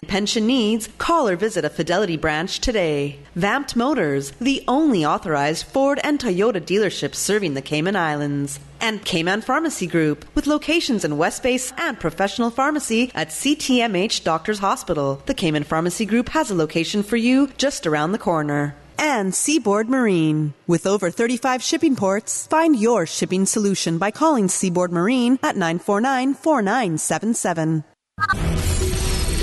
Pension needs, call or visit a Fidelity branch today. Vamped Motors, the only authorized Ford and Toyota dealership serving the Cayman Islands. And Cayman Pharmacy Group, with locations in West Base and professional pharmacy at CTMH Doctors Hospital. The Cayman Pharmacy Group has a location for you just around the corner. And Seaboard Marine. With over 35 shipping ports, find your shipping solution by calling Seaboard Marine at 949-4977.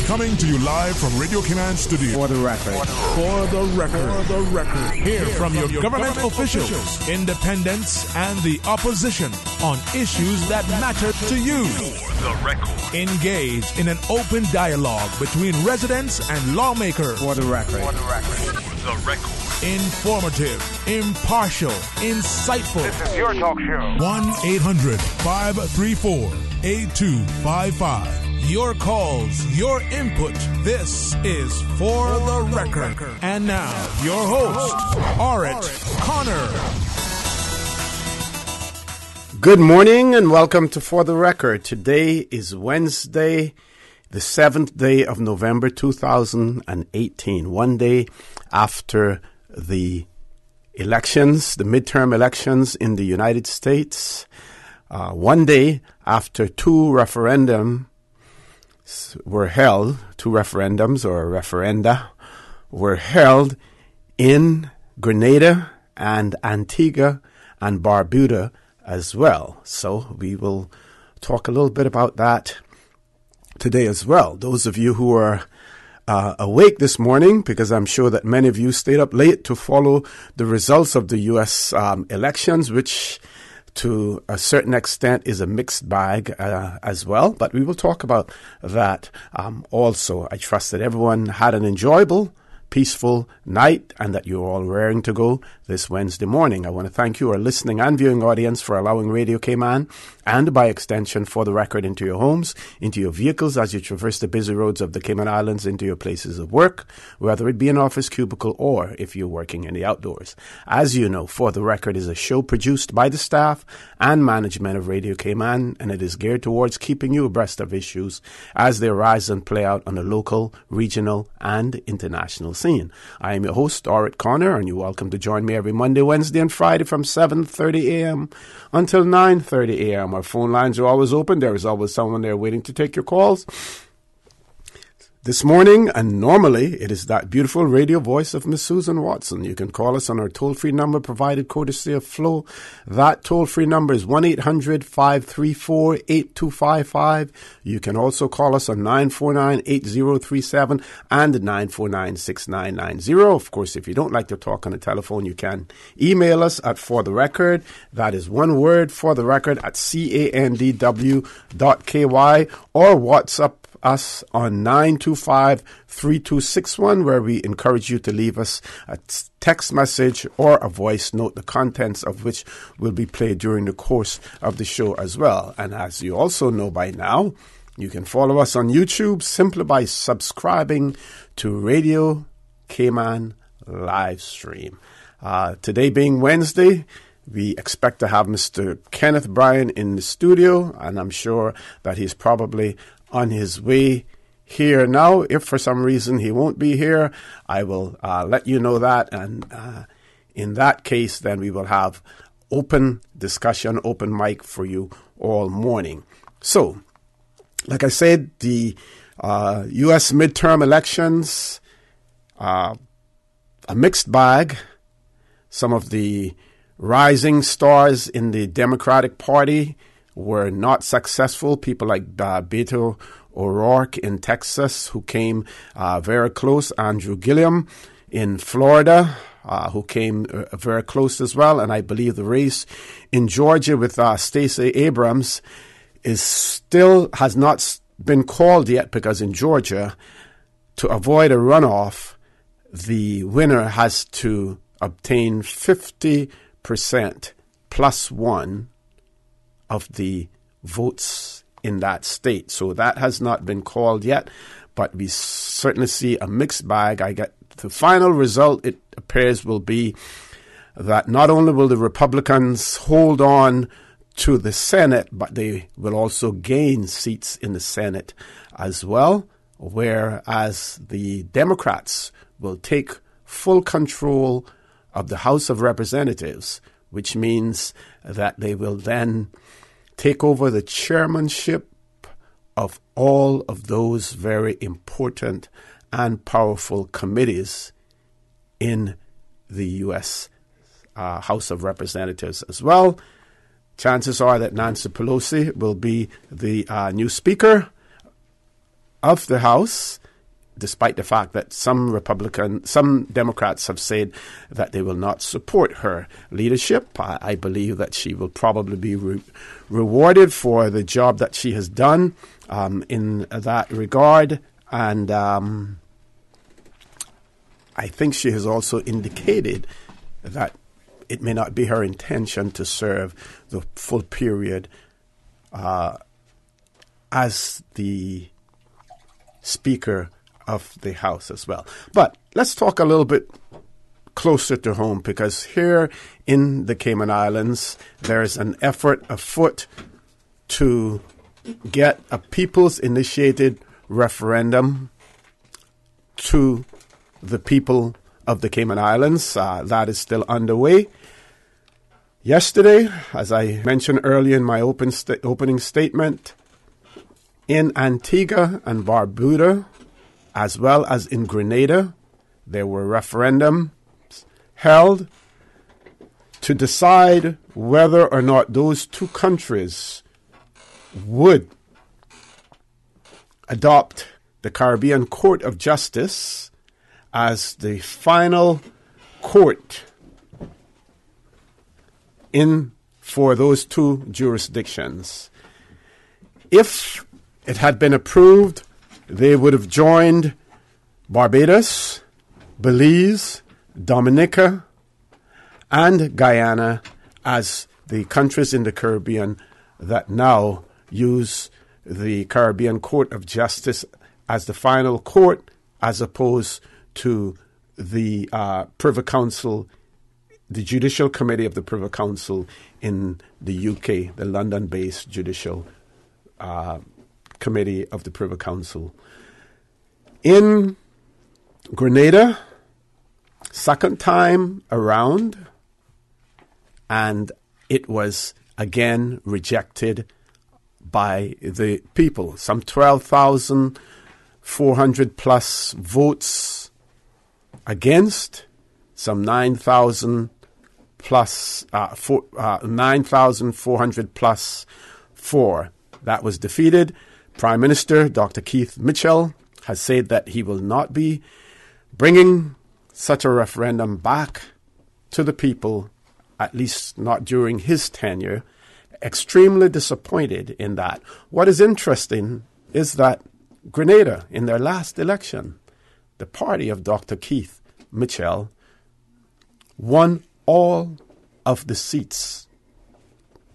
Coming to you live from Radio Cayman Studio. For the record. For the record. For the record. Hear from your government officials, independents, and the opposition on issues that matter to you. For the record. Engage in an open dialogue between residents and lawmakers. For the record. For the record. For the record. Informative, impartial, insightful. This is your talk show. 1-800-534-8255. Your calls, your input. This is For the Record. And now, your host, Orrett Connor. Good morning and welcome to For the Record. Today is Wednesday, the 7th day of November 2018. One day after the elections, the midterm elections in the United States. One day after two referendums were held in Grenada and Antigua and Barbuda as well. So we will talk a little bit about that today as well. Those of you who are awake this morning, because I'm sure that many of you stayed up late to follow the results of the U.S. elections, which to a certain extent is a mixed bag as well. But we will talk about that also. I trust that everyone had an enjoyable, peaceful night and that you're all raring to go this Wednesday morning. I want to thank you, our listening and viewing audience, for allowing Radio Cayman and by extension For the Record into your homes, into your vehicles as you traverse the busy roads of the Cayman Islands, into your places of work, whether it be an office cubicle or if you're working in the outdoors. As you know, For the Record is a show produced by the staff and management of Radio Cayman, and it is geared towards keeping you abreast of issues as they arise and play out on the local, regional, and international scene. I am your host, Orrett Connor, and you're welcome to join me every Monday, Wednesday, and Friday from 7:30 a.m. until 9:30 a.m. Our phone lines are always open. There is always someone there waiting to take your calls. This morning, and normally, it is that beautiful radio voice of Miss Susan Watson. You can call us on our toll-free number provided courtesy of Flo. That toll-free number is 1-800-534-8255. You can also call us on 949-8037 and 949-6990. Of course, if you don't like to talk on the telephone, you can email us at For the Record. That is one word, For the Record, at candw.ky, or WhatsApp us on 925-3261, where we encourage you to leave us a text message or a voice note, the contents of which will be played during the course of the show as well. And as you also know by now, you can follow us on YouTube simply by subscribing to Radio Cayman live stream. Today being Wednesday, we expect to have Mr. Kenneth Bryan in the studio, and I'm sure that he's probably on his way here now. If for some reason he won't be here, I will let you know that. And in that case, then we will have open discussion, open mic for you all morning. So, like I said, the U.S. midterm elections, a mixed bag. Some of the rising stars in the Democratic Party were not successful. People like Beto O'Rourke in Texas, who came very close. Andrew Gillum in Florida, who came very close as well. And I believe the race in Georgia with Stacey Abrams has not been called yet, because in Georgia, to avoid a runoff, the winner has to obtain 50% plus one of the votes in that state. So that has not been called yet, but we certainly see a mixed bag. The final result, it appears, will be that not only will the Republicans hold on to the Senate, but they will also gain seats in the Senate as well. whereas the Democrats will take full control of the House of Representatives, which means that they will then take over the chairmanship of all of those very important and powerful committees in the U.S. House of Representatives as well. Chances are that Nancy Pelosi will be the new Speaker of the House, despite the fact that some Democrats have said that they will not support her leadership. I believe that she will probably be rewarded for the job that she has done in that regard. And I think she has also indicated that it may not be her intention to serve the full period as the Speaker of the House as well. But let's talk a little bit closer to home, because here in the Cayman Islands, there's an effort afoot to get a people's initiated referendum to the people of the Cayman Islands. That is still underway. Yesterday, as I mentioned earlier in my opening statement, in Antigua and Barbuda, as well as in Grenada, there were referendums held to decide whether or not those two countries would adopt the Caribbean Court of Justice as the final court for those two jurisdictions. If it had been approved, they would have joined Barbados, Belize, Dominica, and Guyana as the countries in the Caribbean that now use the Caribbean Court of Justice as the final court, as opposed to the Privy Council, the Judicial Committee of the Privy Council in the UK, the London-based Judicial Committee of the Privy Council. In Grenada, second time around, and it was again rejected by the people. Some 12,400 plus votes against, some 9,400 plus for. That was defeated. Prime Minister Dr. Keith Mitchell has said that he will not be bringing such a referendum back to the people, at least not during his tenure. Extremely disappointed in that. What is interesting is that Grenada, in their last election, the party of Dr. Keith Mitchell won all of the seats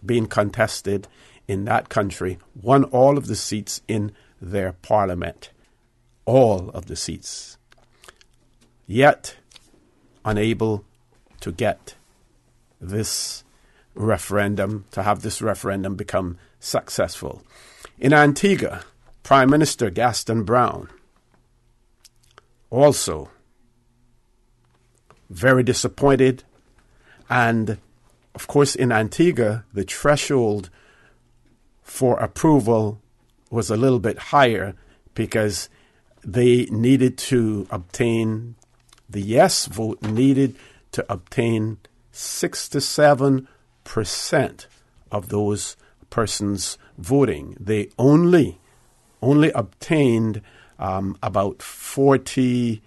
being contested in that country, won all of the seats in their parliament, all of the seats, yet unable to get this referendum, to have this referendum become successful. In Antigua, Prime Minister Gaston Brown, also very disappointed. And, of course, in Antigua, the threshold for approval was a little bit higher because they needed to obtain, the yes vote needed to obtain 67% of those persons voting. They only obtained about 47%.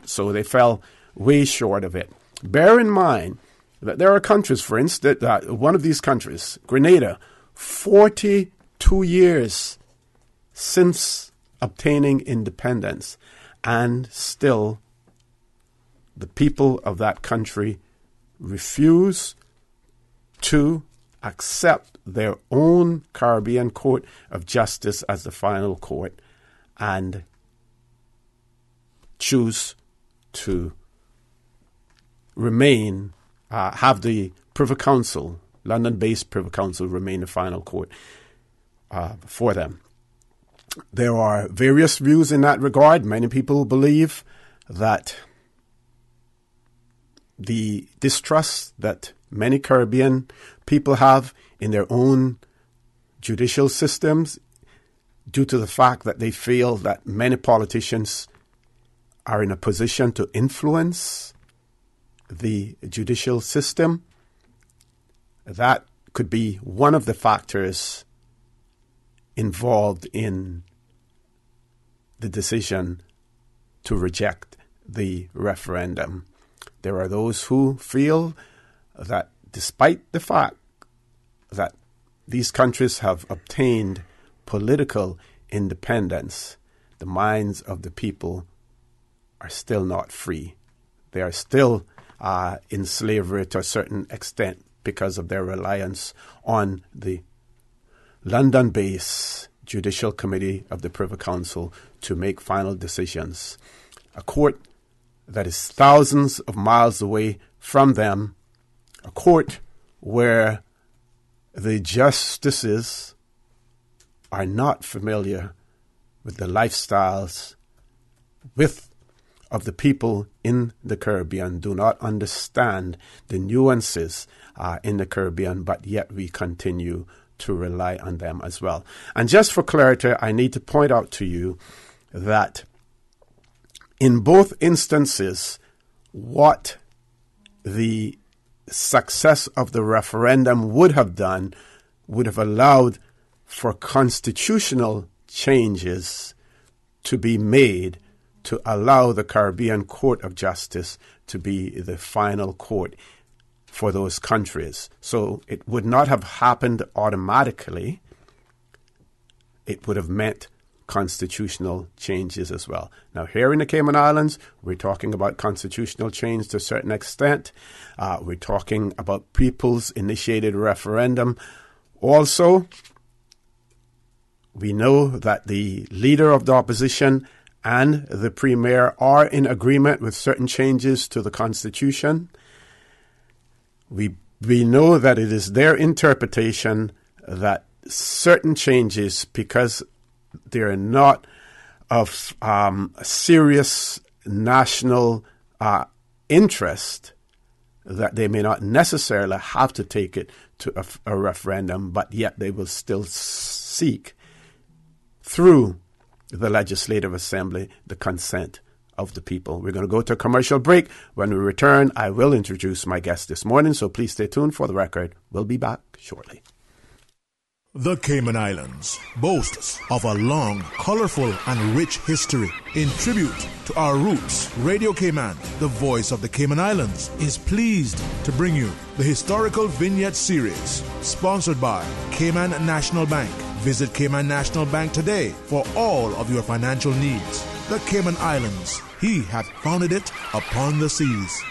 So they fell way short of it. Bear in mind that there are countries, for instance, one of these countries, Grenada, 42 years since obtaining independence, and still the people of that country refuse to accept their own Caribbean Court of Justice as the final court and choose to remain, have the Privy Council, London-based Privy Council, remain the final court. for them. There are various views in that regard. Many people believe that the distrust that many Caribbean people have in their own judicial systems, due to the fact that they feel that many politicians are in a position to influence the judicial system, that could be one of the factors involved in the decision to reject the referendum. There are those who feel that despite the fact that these countries have obtained political independence, the minds of the people are still not free. They are still in slavery to a certain extent because of their reliance on the London-based Judicial Committee of the Privy Council to make final decisions. A court that is thousands of miles away from them, a court where the justices are not familiar with the lifestyles of the people in the Caribbean, do not understand the nuances in the Caribbean, but yet we continue to rely on them as well. And just for clarity, I need to point out to you that in both instances, what the success of the referendum would have done would have allowed for constitutional changes to be made to allow the Caribbean Court of Justice to be the final court for those countries. So it would not have happened automatically. It would have meant constitutional changes as well. Now, here in the Cayman Islands, we're talking about constitutional change to a certain extent. We're talking about people's initiated referendum. Also, we know that the leader of the opposition and the premier are in agreement with certain changes to the Constitution. We know that it is their interpretation that certain changes, because they're not of serious national interest, that they may not necessarily have to take it to a referendum, but yet they will still seek through the Legislative Assembly the consent of the people. We're going to go to a commercial break. When we return, I will introduce my guest this morning, so please stay tuned for the record. We'll be back shortly. The Cayman Islands boasts of a long, colorful, and rich history. In tribute to our roots, Radio Cayman, the voice of the Cayman Islands, is pleased to bring you the Historical Vignette Series, sponsored by Cayman National Bank. Visit Cayman National Bank today for all of your financial needs. The Cayman Islands, he hath founded it upon the seas.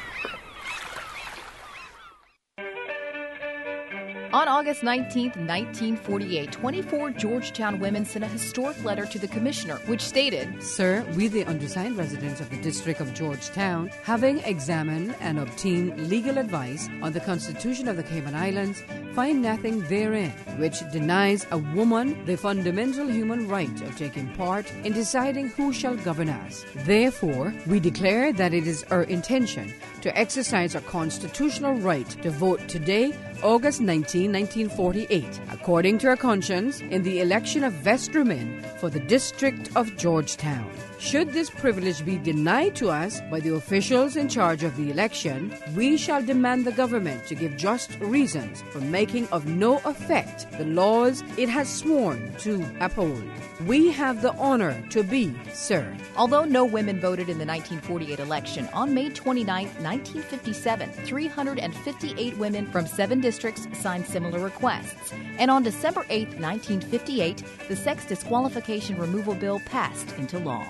On August 19, 1948, 24 Georgetown women sent a historic letter to the commissioner, which stated, Sir, we the undersigned residents of the District of Georgetown, having examined and obtained legal advice on the Constitution of the Cayman Islands, find nothing therein which denies a woman the fundamental human right of taking part in deciding who shall govern us. Therefore, we declare that it is our intention to exercise our constitutional right to vote today, August 19, 1948, according to our conscience, in the election of vestrymen for the District of Georgetown. Should this privilege be denied to us by the officials in charge of the election, we shall demand the government to give just reasons for making of no effect the laws it has sworn to uphold. We have the honor to be, sir. Although no women voted in the 1948 election, on May 29, 1957, 358 women from 7 districts signed similar requests. And on December 8, 1958, the Sex Disqualification Removal Bill passed into law.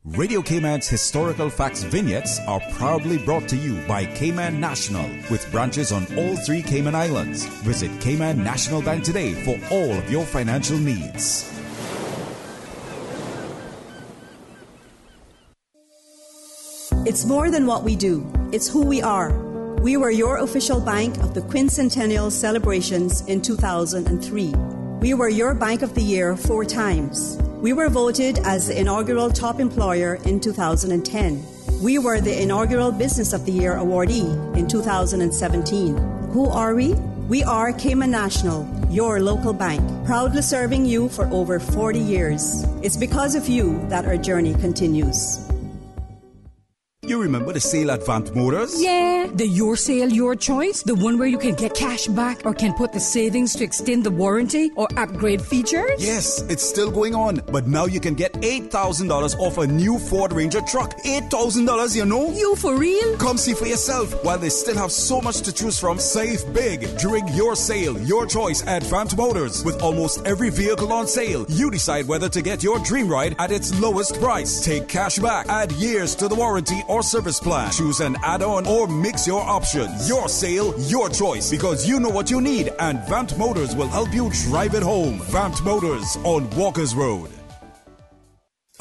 Radio Cayman's Historical Facts Vignettes are proudly brought to you by Cayman National, with branches on all 3 Cayman Islands. Visit Cayman National Bank today for all of your financial needs. It's more than what we do. It's who we are. We were your official bank of the quincentennial celebrations in 2003. We were your Bank of the Year 4 times. We were voted as the inaugural top employer in 2010. We were the inaugural Business of the Year awardee in 2017. Who are we? We are Cayman National, your local bank, proudly serving you for over 40 years. It's because of you that our journey continues. You remember the sale at Vamped Motors? Yeah, the Your Sale, Your Choice, the one where you can get cash back or can put the savings to extend the warranty or upgrade features? Yes, it's still going on, but now you can get $8,000 off a new Ford Ranger truck. $8,000, you know? You for real? Come see for yourself. While they still have so much to choose from, save big during Your Sale, Your Choice at Vamped Motors. With almost every vehicle on sale, you decide whether to get your dream ride at its lowest price. Take cash back, add years to the warranty or service plan. Choose an add-on or mix your options. Your sale, your choice, because you know what you need, and Vamped Motors will help you drive it home. Vamped Motors on Walkers Road.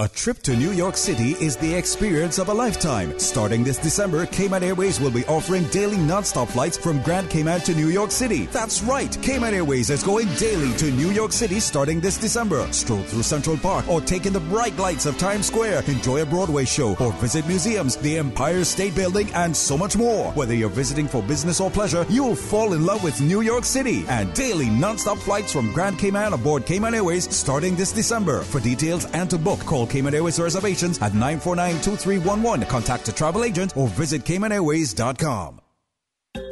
A trip to New York City is the experience of a lifetime. Starting this December, Cayman Airways will be offering daily non-stop flights from Grand Cayman to New York City. That's right, Cayman Airways is going daily to New York City starting this December. Stroll through Central Park or take in the bright lights of Times Square, enjoy a Broadway show, or visit museums, the Empire State Building, and so much more. Whether you're visiting for business or pleasure, you'll fall in love with New York City. And daily non-stop flights from Grand Cayman aboard Cayman Airways starting this December. For details and to book, call Cayman Airways reservations at 949-2311. Contact a travel agent or visit CaymanAirways.com.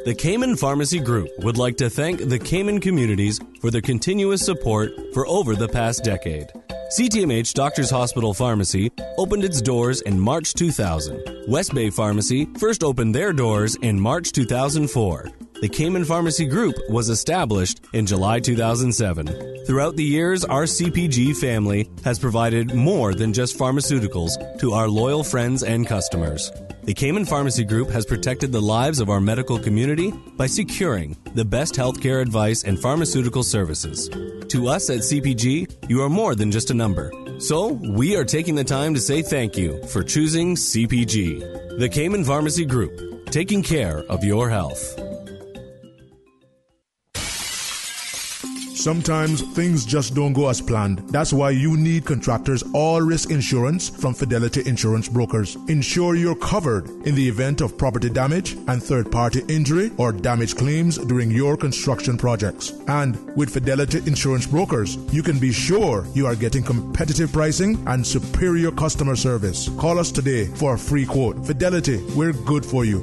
The Cayman Pharmacy Group would like to thank the Cayman communities for their continuous support for over the past decade. CTMH Doctors Hospital Pharmacy opened its doors in March 2000. West Bay Pharmacy first opened their doors in March 2004. The Cayman Pharmacy Group was established in July 2007. Throughout the years, our CPG family has provided more than just pharmaceuticals to our loyal friends and customers. The Cayman Pharmacy Group has protected the lives of our medical community by securing the best healthcare advice and pharmaceutical services. To us at CPG, you are more than just a number. So, we are taking the time to say thank you for choosing CPG. The Cayman Pharmacy Group, taking care of your health. Sometimes things just don't go as planned. That's why you need Contractors All Risk Insurance from Fidelity Insurance Brokers. Ensure you're covered in the event of property damage and third-party injury or damage claims during your construction projects. And with Fidelity Insurance Brokers, you can be sure you are getting competitive pricing and superior customer service. Call us today for a free quote. Fidelity, we're good for you.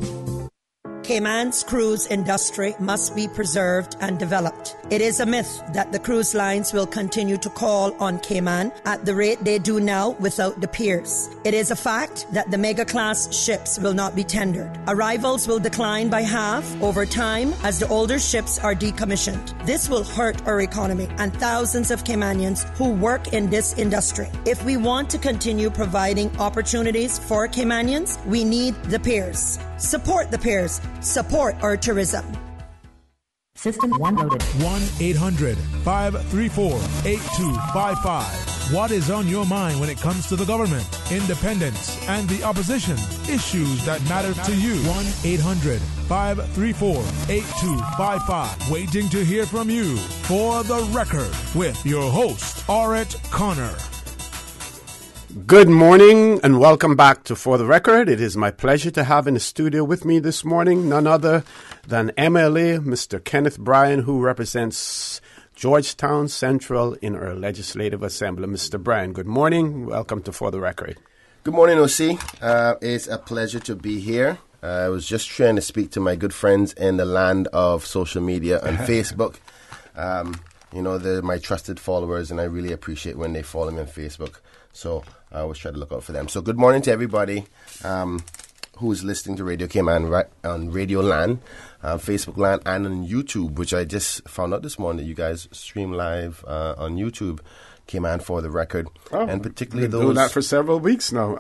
Cayman's cruise industry must be preserved and developed. It is a myth that the cruise lines will continue to call on Cayman at the rate they do now without the piers. It is a fact that the mega-class ships will not be tendered. Arrivals will decline by half over time as the older ships are decommissioned. This will hurt our economy and thousands of Caymanians who work in this industry. If we want to continue providing opportunities for Caymanians, we need the piers. Support the piers. Support our tourism. System 1 loaded. 1-800-534-8255. What is on your mind when it comes to the government, independence, and the opposition? Issues that matter to you. 1-800-534-8255. Waiting to hear from you. For the Record with your host, Orrett Connor. Good morning and welcome back to For the Record. It is my pleasure to have in the studio with me this morning none other than MLA Mr. Kenneth Bryan, who represents Georgetown Central in our Legislative Assembly. Mr. Bryan, good morning. Welcome to For the Record. Good morning, OC. It's a pleasure to be here. I was just trying to speak to my good friends in the land of social media and Facebook. They're my trusted followers, and I really appreciate when they follow me on Facebook. So I always try to look out for them. So good morning to everybody who's listening to Radio Cayman on Radio Land, Facebook Land, and on YouTube, which I just found out this morning that you guys stream live on YouTube, Cayman For the Record. Oh, and particularly those... doing that for several weeks now.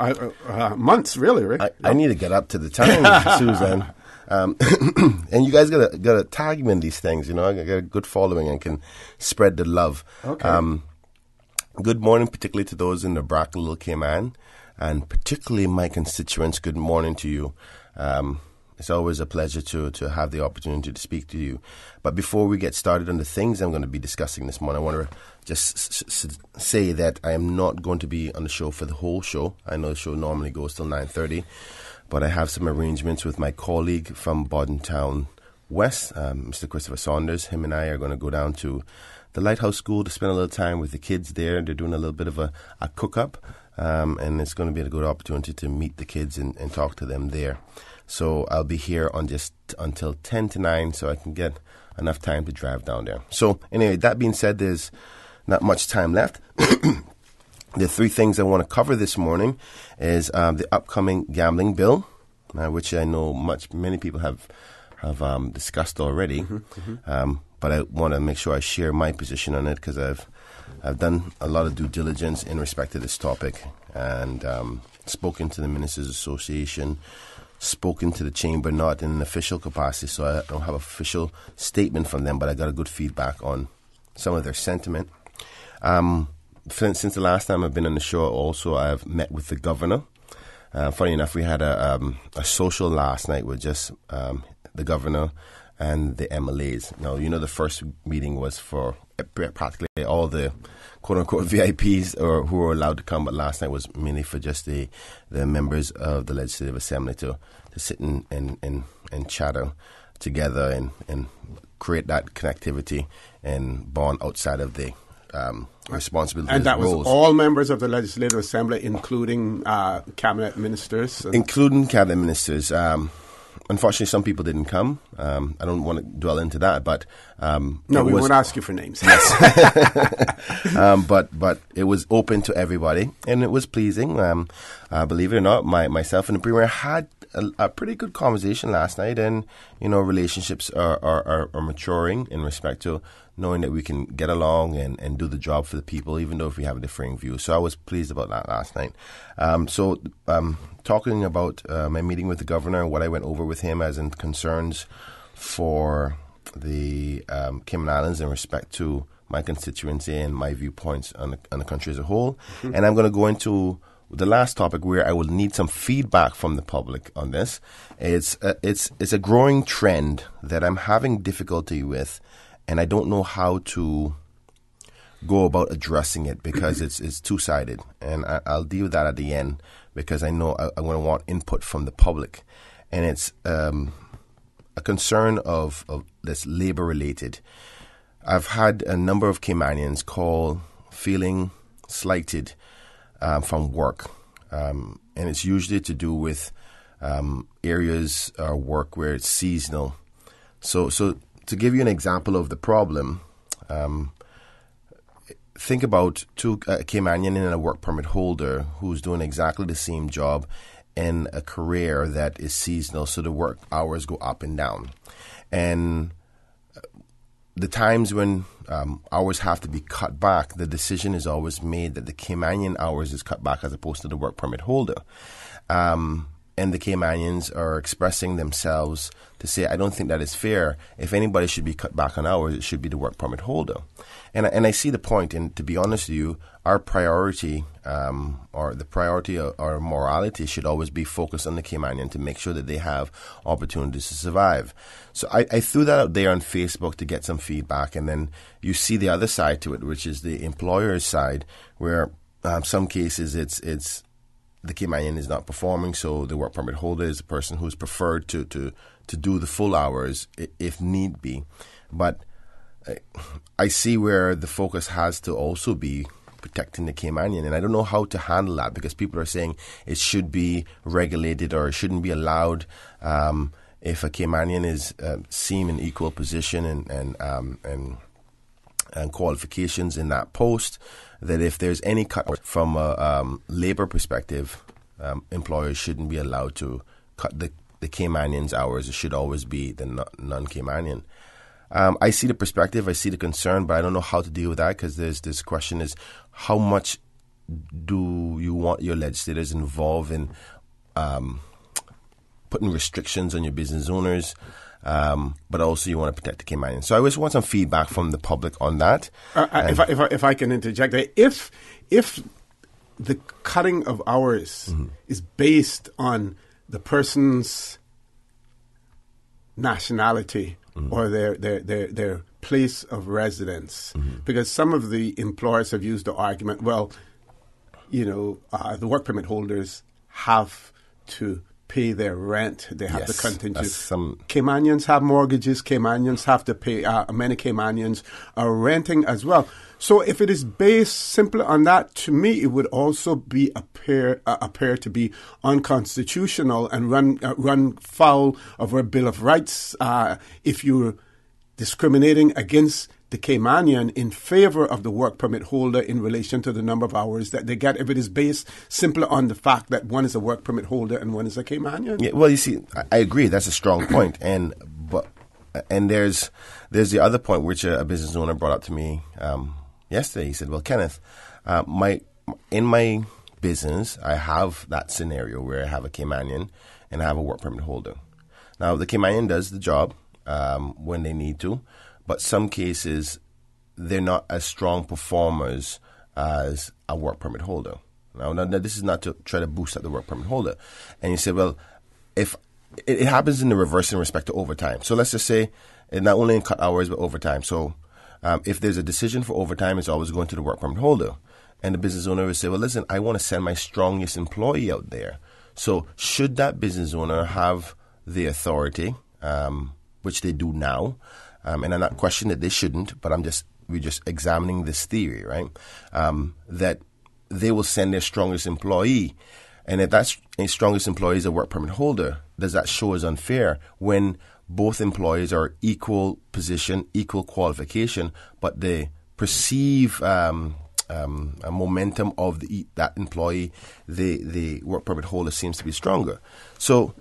Months, really, right? I need to get up to the time, Susan. And you guys gotta tag me in these things, I got a good following and can spread the love. Okay. Good morning, particularly to those in the Bracken, Little Cayman, and particularly my constituents. Good morning to you. It's always a pleasure to have the opportunity to speak to you. But before we get started on the things I'm going to be discussing this morning, I want to just say that I am not going to be on the show for the whole show. I know the show normally goes till 9:30, but I have some arrangements with my colleague from Bordentown West, Mr. Christopher Saunders. Him and I are going to go down to the Lighthouse School to spend a little time with the kids there. They're doing a little bit of a cook-up, and it's going to be a good opportunity to meet the kids and talk to them there. So I'll be here on just until 10 to 9 so I can get enough time to drive down there. So anyway, that being said, there's not much time left. The three things I want to cover this morning is the upcoming gambling bill, which I know many people have discussed already. But I want to make sure I share my position on it because I've done a lot of due diligence in respect to this topic and spoken to the Ministers Association, spoken to the Chamber, not in an official capacity, so I don't have an official statement from them, but I got a good feedback on some of their sentiment. Since the last time I've been on the show, also I've met with the governor. Funny enough, we had a social last night with just the governor and the MLAs. Now, the first meeting was for practically all the quote-unquote VIPs who were allowed to come, but last night was mainly for just the members of the Legislative Assembly to sit and chatter together and create that connectivity and bond outside of the responsibilities. And that was roles. all members of the Legislative Assembly, including cabinet ministers? Including cabinet ministers. Unfortunately, some people didn't come. I don't want to dwell into that, but no, we won't ask you for names. Yes, but it was open to everybody, and it was pleasing. Believe it or not, myself and the Premier had a pretty good conversation last night, and relationships are maturing in respect to knowing that we can get along and do the job for the people, even though if we have a differing view. So I was pleased about that last night. Talking about my meeting with the governor and what I went over with him as in concerns for the Cayman Islands in respect to my constituency and my viewpoints on the country as a whole. And I'm going to go into the last topic where I will need some feedback from the public on this. It's a growing trend that I'm having difficulty with, and I don't know how to go about addressing it because it's two-sided. And I'll deal with that at the end because I know I'm going to want input from the public. And it's a concern of this labor-related. I've had a number of Caymanians call feeling slighted from work. And it's usually to do with areas or work where it's seasonal. So to give you an example of the problem, think about a Caymanian and a work permit holder who's doing exactly the same job in a career that is seasonal, so the work hours go up and down. And the times when hours have to be cut back, the decision is always made that the Caymanian hours is cut back as opposed to the work permit holder. And the Caymanians are expressing themselves to say, I don't think that is fair. If anybody should be cut back on hours, it should be the work permit holder. And I see the point, and to be honest with you, our priority, or the priority of our morality should always be focused on the Caymanian to make sure that they have opportunities to survive. So I threw that out there on Facebook to get some feedback, and then you see the other side to it, which is the employer's side, where some cases it's the Cayman is not performing, so the work permit holder is the person who's preferred to do the full hours if need be. But I see where the focus has to also be protecting the Caymanian, and I don't know how to handle that because people are saying it should be regulated or it shouldn't be allowed. If a Caymanian is seen in equal position and qualifications in that post, that if there's any cut from a labor perspective, employers shouldn't be allowed to cut the Caymanian's hours. It should always be the non-Caymanian. I see the perspective, I see the concern, but I don't know how to deal with that because this question is how much do you want your legislators involved in putting restrictions on your business owners, but also you want to protect the Cayman. So I just want some feedback from the public on that. If I can interject, if the cutting of hours is based on the person's nationality or their place of residence. Because some of the employers have used the argument, well, the work permit holders have to pay their rent. They have to continue. Caymanians have mortgages. Caymanians have to pay. Many Caymanians are renting as well. So if it is based simply on that, to me, it would also be appear to be unconstitutional and run foul of our Bill of Rights if you're discriminating against the Caymanian in favor of the work permit holder in relation to the number of hours that they get, if it is based simply on the fact that one is a work permit holder and one is a Caymanian. Yeah, well, you see, I agree. That's a strong point. And there's the other point which a business owner brought up to me yesterday. He said, well, Kenneth, in my business, I have that scenario where I have a Caymanian and I have a work permit holder. Now, the Caymanian does the job when they need to, but some cases they're not as strong performers as a work permit holder. Now this is not to try to boost up the work permit holder. And you say, well, if it happens in the reverse in respect to overtime. So let's just say not only in cut hours but overtime. So if there's a decision for overtime, it's always going to the work permit holder. And the business owner will say, well, listen, I want to send my strongest employee out there. So should that business owner have the authority, which they do now, and I'm not questioning that they shouldn't, but we're just examining this theory, right? That they will send their strongest employee. And if that strongest employee is a work permit holder, does that show as unfair when both employees are equal position, equal qualification, but the perceive a momentum of that employee, the work permit holder seems to be stronger. So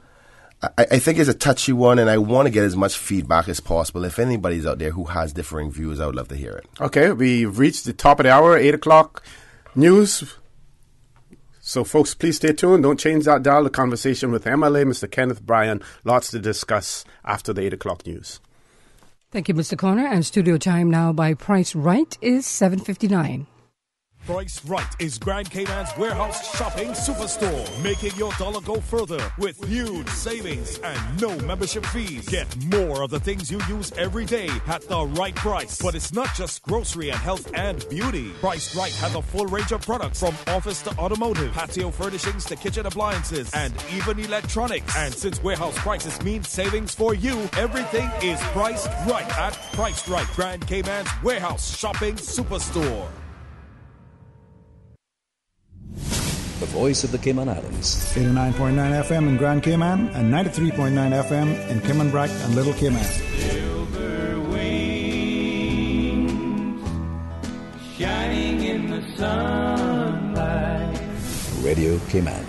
I think it's a touchy one, and I want to get as much feedback as possible. If anybody's out there who has differing views, I would love to hear it. Okay, we've reached the top of the hour, 8 o'clock news. So, folks, please stay tuned. Don't change that dial. The conversation with MLA, Mr. Kenneth Bryan. Lots to discuss after the 8 o'clock news. Thank you, Mr. Connor. And studio time now by Price Right is 7:59. Price Right is Grand Cayman's warehouse shopping superstore, making your dollar go further with huge savings and no membership fees. Get more of the things you use every day at the right price. But it's not just grocery and health and beauty. Price Right has a full range of products from office to automotive, patio furnishings to kitchen appliances, and even electronics. And since warehouse prices mean savings for you, everything is priced right at Price Right, Grand Cayman's warehouse shopping superstore. The voice of the Cayman Islands. 89.9 FM in Grand Cayman and 93.9 FM in Cayman Brac and Little Cayman. Silver wings shining in the sunlight. Radio Cayman.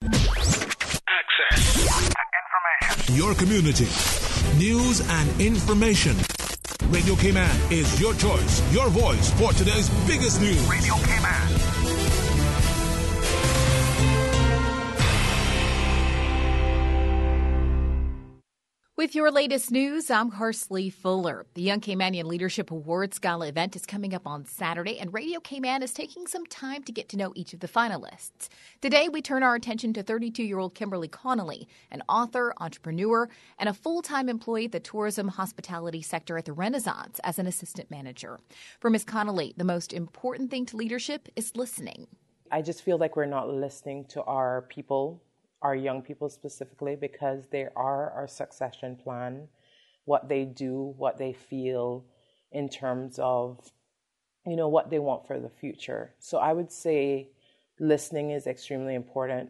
Access. Information. Your community. News and information. Radio Cayman is your choice, your voice for today's biggest news. Radio Cayman. With your latest news, I'm Harsley Fuller. The Young Caymanian Leadership Awards Gala event is coming up on Saturday, and Radio Cayman is taking some time to get to know each of the finalists. Today, we turn our attention to 32-year-old Kimberly Connolly, an author, entrepreneur, and a full-time employee at the tourism hospitality sector at the Renaissance as an assistant manager. For Ms. Connolly, the most important thing to leadership is listening. I just feel like we're not listening to our people, our young people specifically, because they are our succession plan, what they do, what they feel in terms of, what they want for the future. So I would say listening is extremely important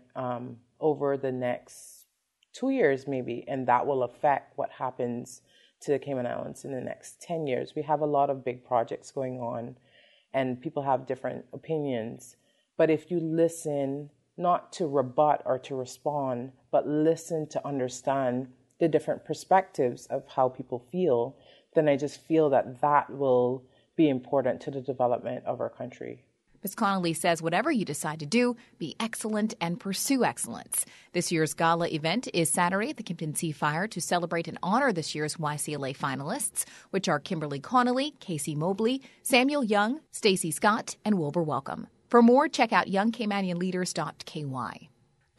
over the next 2 years maybe, and that will affect what happens to the Cayman Islands in the next 10 years. We have a lot of big projects going on, and people have different opinions. But if you listen, not to rebut or to respond, but listen to understand the different perspectives of how people feel, then I just feel that that will be important to the development of our country. Ms. Connolly says whatever you decide to do, be excellent and pursue excellence. This year's gala event is Saturday at the Kimpton Sea Fire to celebrate and honor this year's YCLA finalists, which are Kimberly Connolly, Casey Mobley, Samuel Young, Stacey Scott, and Wilbur Welcome. For more, check out youngcaymanianleaders.ky.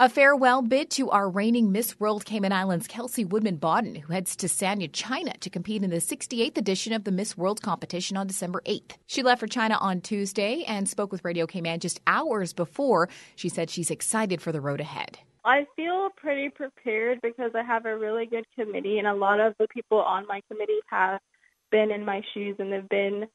A farewell bid to our reigning Miss World Cayman Islands, Kelsey Woodman-Bodden, who heads to Sanya, China to compete in the 68th edition of the Miss World competition on December 8th. She left for China on Tuesday and spoke with Radio Cayman just hours before. She said she's excited for the road ahead. I feel pretty prepared because I have a really good committee, and a lot of the people on my committee have been in my shoes and they've been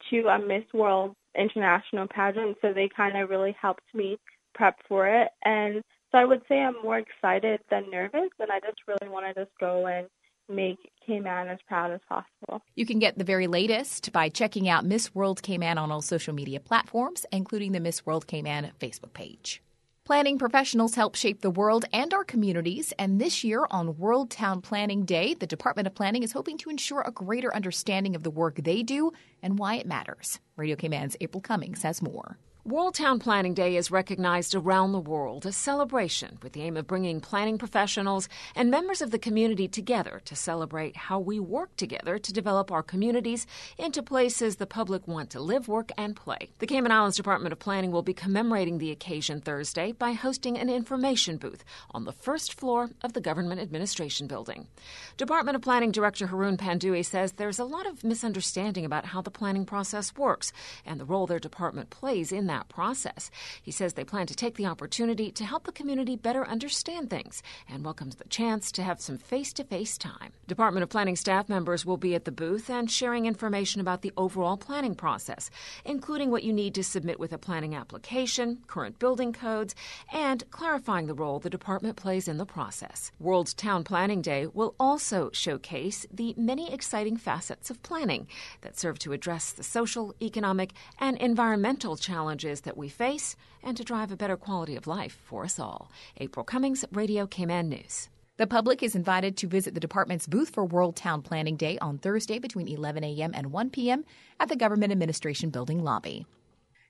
to a Miss World international pageant, so they kind of really helped me prep for it. And so I would say I'm more excited than nervous, and I just really want to just go and make Cayman as proud as possible. You can get the very latest by checking out Miss World Cayman on all social media platforms, including the Miss World Cayman Facebook page. Planning professionals help shape the world and our communities, and this year on World Town Planning Day, the Department of Planning is hoping to ensure a greater understanding of the work they do and why it matters. Radio Cayman's April Cummings has more. World Town Planning Day is recognized around the world, a celebration with the aim of bringing planning professionals and members of the community together to celebrate how we work together to develop our communities into places the public want to live, work, and play. The Cayman Islands Department of Planning will be commemorating the occasion Thursday by hosting an information booth on the first floor of the Government Administration Building. Department of Planning Director Haroon Pandui says there's a lot of misunderstanding about how the planning process works and the role their department plays in that process. He says they plan to take the opportunity to help the community better understand things and welcomes the chance to have some face-to-face time. Department of Planning staff members will be at the booth and sharing information about the overall planning process, including what you need to submit with a planning application, current building codes, and clarifying the role the department plays in the process. World Town Planning Day will also showcase the many exciting facets of planning that serve to address the social, economic, and environmental challenges that we face and to drive a better quality of life for us all. April Cummings, Radio Cayman News. The public is invited to visit the department's booth for World Town Planning Day on Thursday between 11 a.m. and 1 p.m. at the Government Administration Building lobby.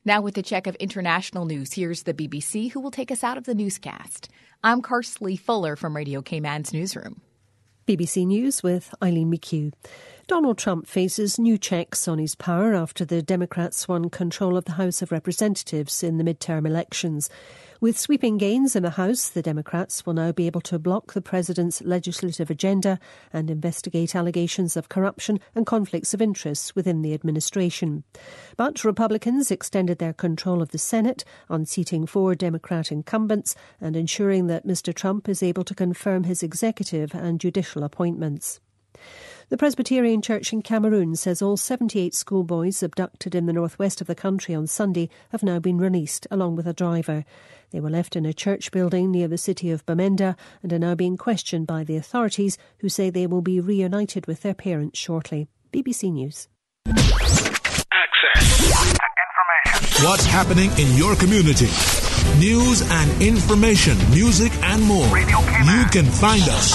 Now with the check of international news, here's the BBC, who will take us out of the newscast. I'm Karsley Fuller from Radio Cayman's newsroom. BBC News with Eileen McHugh. Donald Trump faces new checks on his power after the Democrats won control of the House of Representatives in the midterm elections. With sweeping gains in the House, the Democrats will now be able to block the president's legislative agenda and investigate allegations of corruption and conflicts of interest within the administration. But Republicans extended their control of the Senate, unseating 4 Democrat incumbents and ensuring that Mr Trump is able to confirm his executive and judicial appointments. The Presbyterian Church in Cameroon says all 78 schoolboys abducted in the northwest of the country on Sunday have now been released, along with a driver. They were left in a church building near the city of Bamenda and are now being questioned by the authorities, who say they will be reunited with their parents shortly. BBC News. Access to information. What's happening in your community? News and information, music and more. You can find us.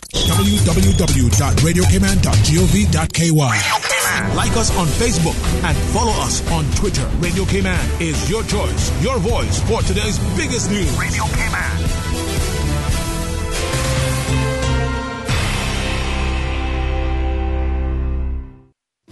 www.radiocayman.gov.ky. Like us on Facebook and follow us on Twitter. Radio Cayman is your choice, your voice for today's biggest news. Radio Cayman.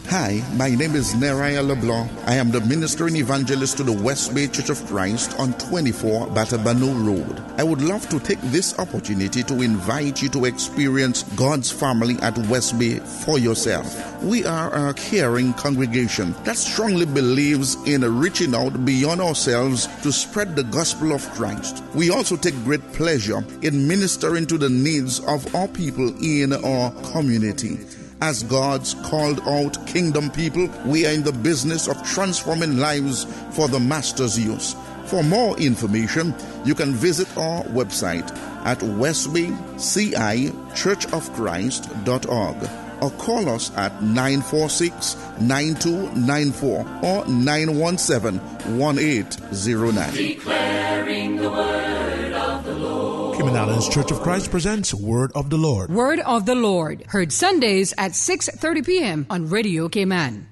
Hi, my name is Neraya LeBlanc. I am the minister and evangelist to the West Bay Church of Christ on 24 Batabano Road. I would love to take this opportunity to invite you to experience God's family at West Bay for yourself. We are a caring congregation that strongly believes in reaching out beyond ourselves to spread the gospel of Christ. We also take great pleasure in ministering to the needs of our people in our community. As God's called out kingdom people, we are in the business of transforming lives for the Master's use. For more information, you can visit our website at westbaycichurchofchrist.org or call us at 946-9294 or 917-1809. Declaring the word of the Lord. Cayman Islands Church of Christ presents Word of the Lord. Word of the Lord, heard Sundays at 6:30 p.m. on Radio Cayman.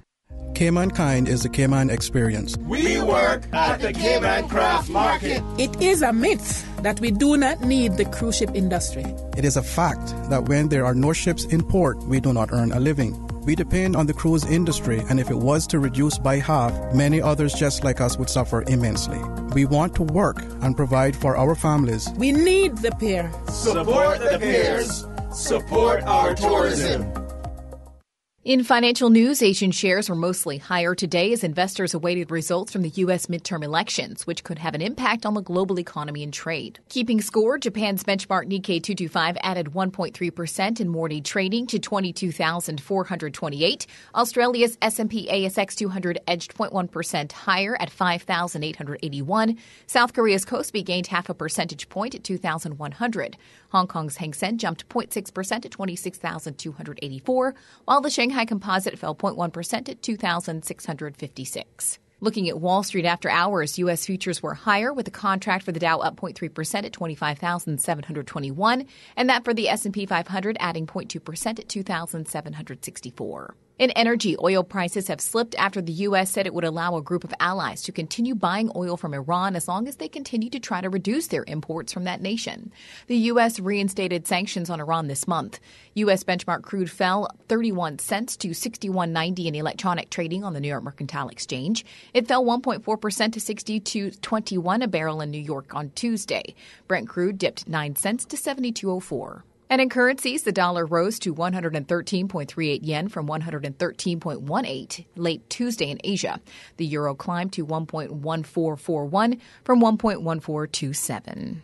Caymankind is the Cayman experience. We work at the Cayman Craft Market. It is a myth that we do not need the cruise ship industry. It is a fact that when there are no ships in port, we do not earn a living. We depend on the cruise industry, and if it was to reduce by half, many others just like us would suffer immensely. We want to work and provide for our families. We need the pier. Support the piers. Support our tourism. In financial news, Asian shares were mostly higher today as investors awaited results from the U.S. midterm elections, which could have an impact on the global economy and trade. Keeping score, Japan's benchmark Nikkei 225 added 1.3% in morning trading to 22,428. Australia's S&P ASX 200 edged 0.1% higher at 5,881. South Korea's Kospi gained half a percentage point at 2,100. Hong Kong's Hang Seng jumped 0.6% to 26,284, while the Shanghai Composite fell 0.1% at 2,656. Looking at Wall Street after hours, U.S. futures were higher, with the contract for the Dow up 0.3% at 25,721, and that for the S&P 500 adding 0.2% at 2,764. In energy, oil prices have slipped after the U.S. said it would allow a group of allies to continue buying oil from Iran as long as they continue to try to reduce their imports from that nation. The U.S. reinstated sanctions on Iran this month. U.S. benchmark crude fell 31 cents to $61.90 in electronic trading on the New York Mercantile Exchange. It fell 1.4% to $62.21 a barrel in New York on Tuesday. Brent crude dipped 9 cents to $72.04. And in currencies, the dollar rose to 113.38 yen from 113.18 late Tuesday in Asia. The euro climbed to 1.1441 from 1.1427.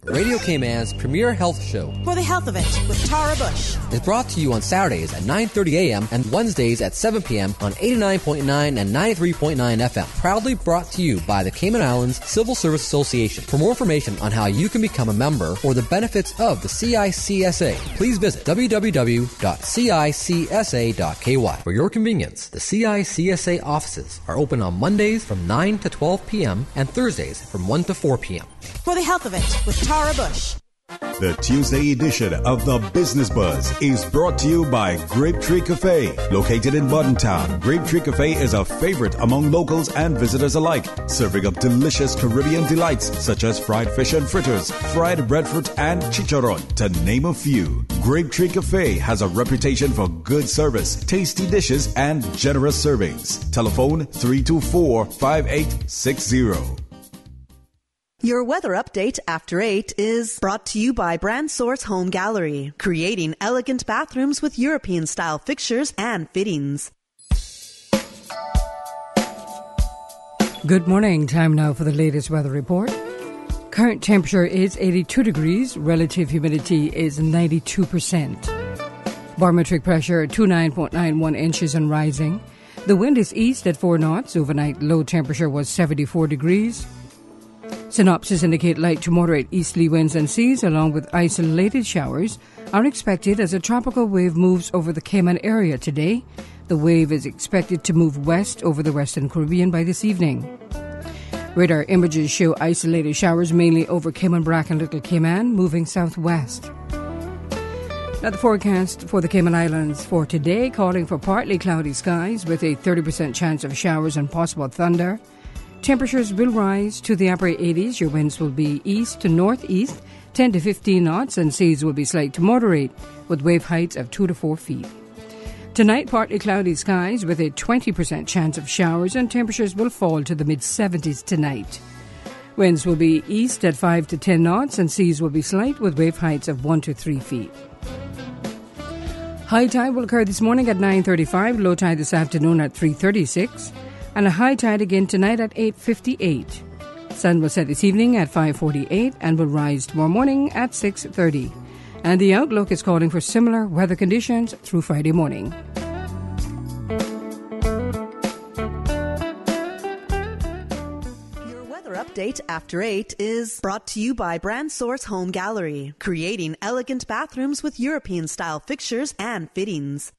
Radio Cayman's premier health show, For the Health of It, with Tara Bush, is brought to you on Saturdays at 9:30 a.m. and Wednesdays at 7 p.m. on 89.9 and 93.9 FM. Proudly brought to you by the Cayman Islands Civil Service Association. For more information on how you can become a member or the benefits of the CICSA, please visit www.cicsa.ky. For your convenience, the CICSA offices are open on Mondays from 9 to 12 p.m. and Thursdays from 1 to 4 p.m. For the Health of It, with Tara Bush. The Tuesday edition of The Business Buzz is brought to you by Grape Tree Cafe. Located in Buddentown, Grape Tree Cafe is a favorite among locals and visitors alike, serving up delicious Caribbean delights such as fried fish and fritters, fried breadfruit and chicharron, to name a few. Grape Tree Cafe has a reputation for good service, tasty dishes, and generous servings. Telephone 324-5860. Your weather update after 8 is brought to you by Brand Source Home Gallery, creating elegant bathrooms with European-style fixtures and fittings. Good morning. Time now for the latest weather report. Current temperature is 82 degrees. Relative humidity is 92%. Barometric pressure 29.91 inches and rising. The wind is east at 4 knots. Overnight low temperature was 74 degrees. Synopsis indicate light to moderate easterly winds and seas along with isolated showers are expected as a tropical wave moves over the Cayman area today. The wave is expected to move west over the Western Caribbean by this evening. Radar images show isolated showers mainly over Cayman Brac and Little Cayman, moving southwest. Now the forecast for the Cayman Islands for today, calling for partly cloudy skies with a 30% chance of showers and possible thunder. Temperatures will rise to the upper 80s. Your winds will be east to northeast, 10 to 15 knots, and seas will be slight to moderate, with wave heights of 2 to 4 feet. Tonight, partly cloudy skies with a 20% chance of showers, and temperatures will fall to the mid-70s tonight. Winds will be east at 5 to 10 knots, and seas will be slight, with wave heights of 1 to 3 feet. High tide will occur this morning at 9:35, low tide this afternoon at 3:36, and a high tide again tonight at 8:58. Sun will set this evening at 5:48 and will rise tomorrow morning at 6:30. And the outlook is calling for similar weather conditions through Friday morning. Your weather update after 8 is brought to you by Brand Source Home Gallery, creating elegant bathrooms with European-style fixtures and fittings.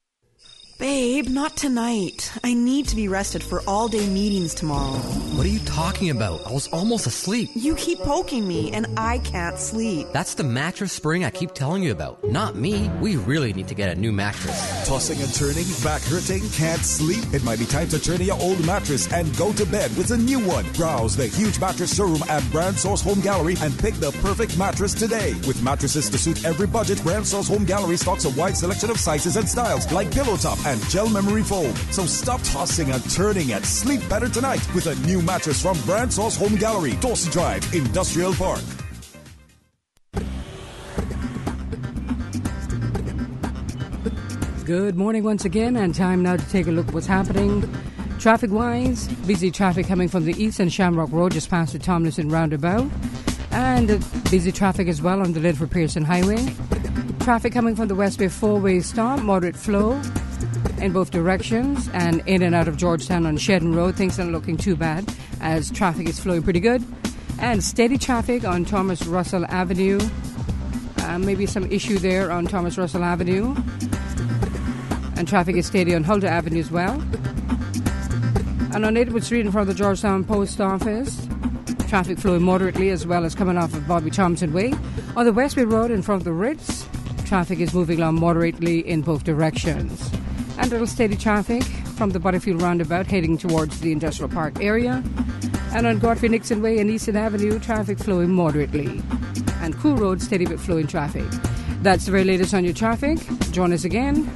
Babe, not tonight. I need to be rested for all-day meetings tomorrow. What are you talking about? I was almost asleep. You keep poking me, and I can't sleep. That's the mattress spring I keep telling you about. Not me. We really need to get a new mattress. Tossing and turning, back hurting, can't sleep? It might be time to turn in your old mattress and go to bed with a new one. Browse the huge mattress showroom at Brand Source Home Gallery and pick the perfect mattress today. With mattresses to suit every budget, Brand Source Home Gallery stocks a wide selection of sizes and styles like Pillow Top and gel memory foam. So stop tossing and turning and sleep better tonight with a new mattress from Brand Source Home Gallery, Dorsey Drive, Industrial Park. Good morning once again, and time now to take a look at what's happening. Traffic-wise, busy traffic coming from the east and Shamrock Road just past the Tomlinson roundabout. And busy traffic as well on the Linford Pearson Highway. Traffic coming from the West Bay four-way stop, moderate flow in both directions, and in and out of Georgetown on Shedden Road. Things aren't looking too bad as traffic is flowing pretty good. And steady traffic on Thomas Russell Avenue. Maybe some issue there on Thomas Russell Avenue. And traffic is steady on Huldah Avenue as well. And on Edward Street in front of the Georgetown Post Office, traffic flowing moderately as well as coming off of Bobby Thompson Way. On the Westby Road in front of the Ritz, traffic is moving along moderately in both directions. And a little steady traffic from the Butterfield roundabout heading towards the Industrial Park area. And on Godfrey Nixon Way and Eastern Avenue, traffic flowing moderately. And Cool Road, steady but flowing traffic. That's the very latest on your traffic. Join us again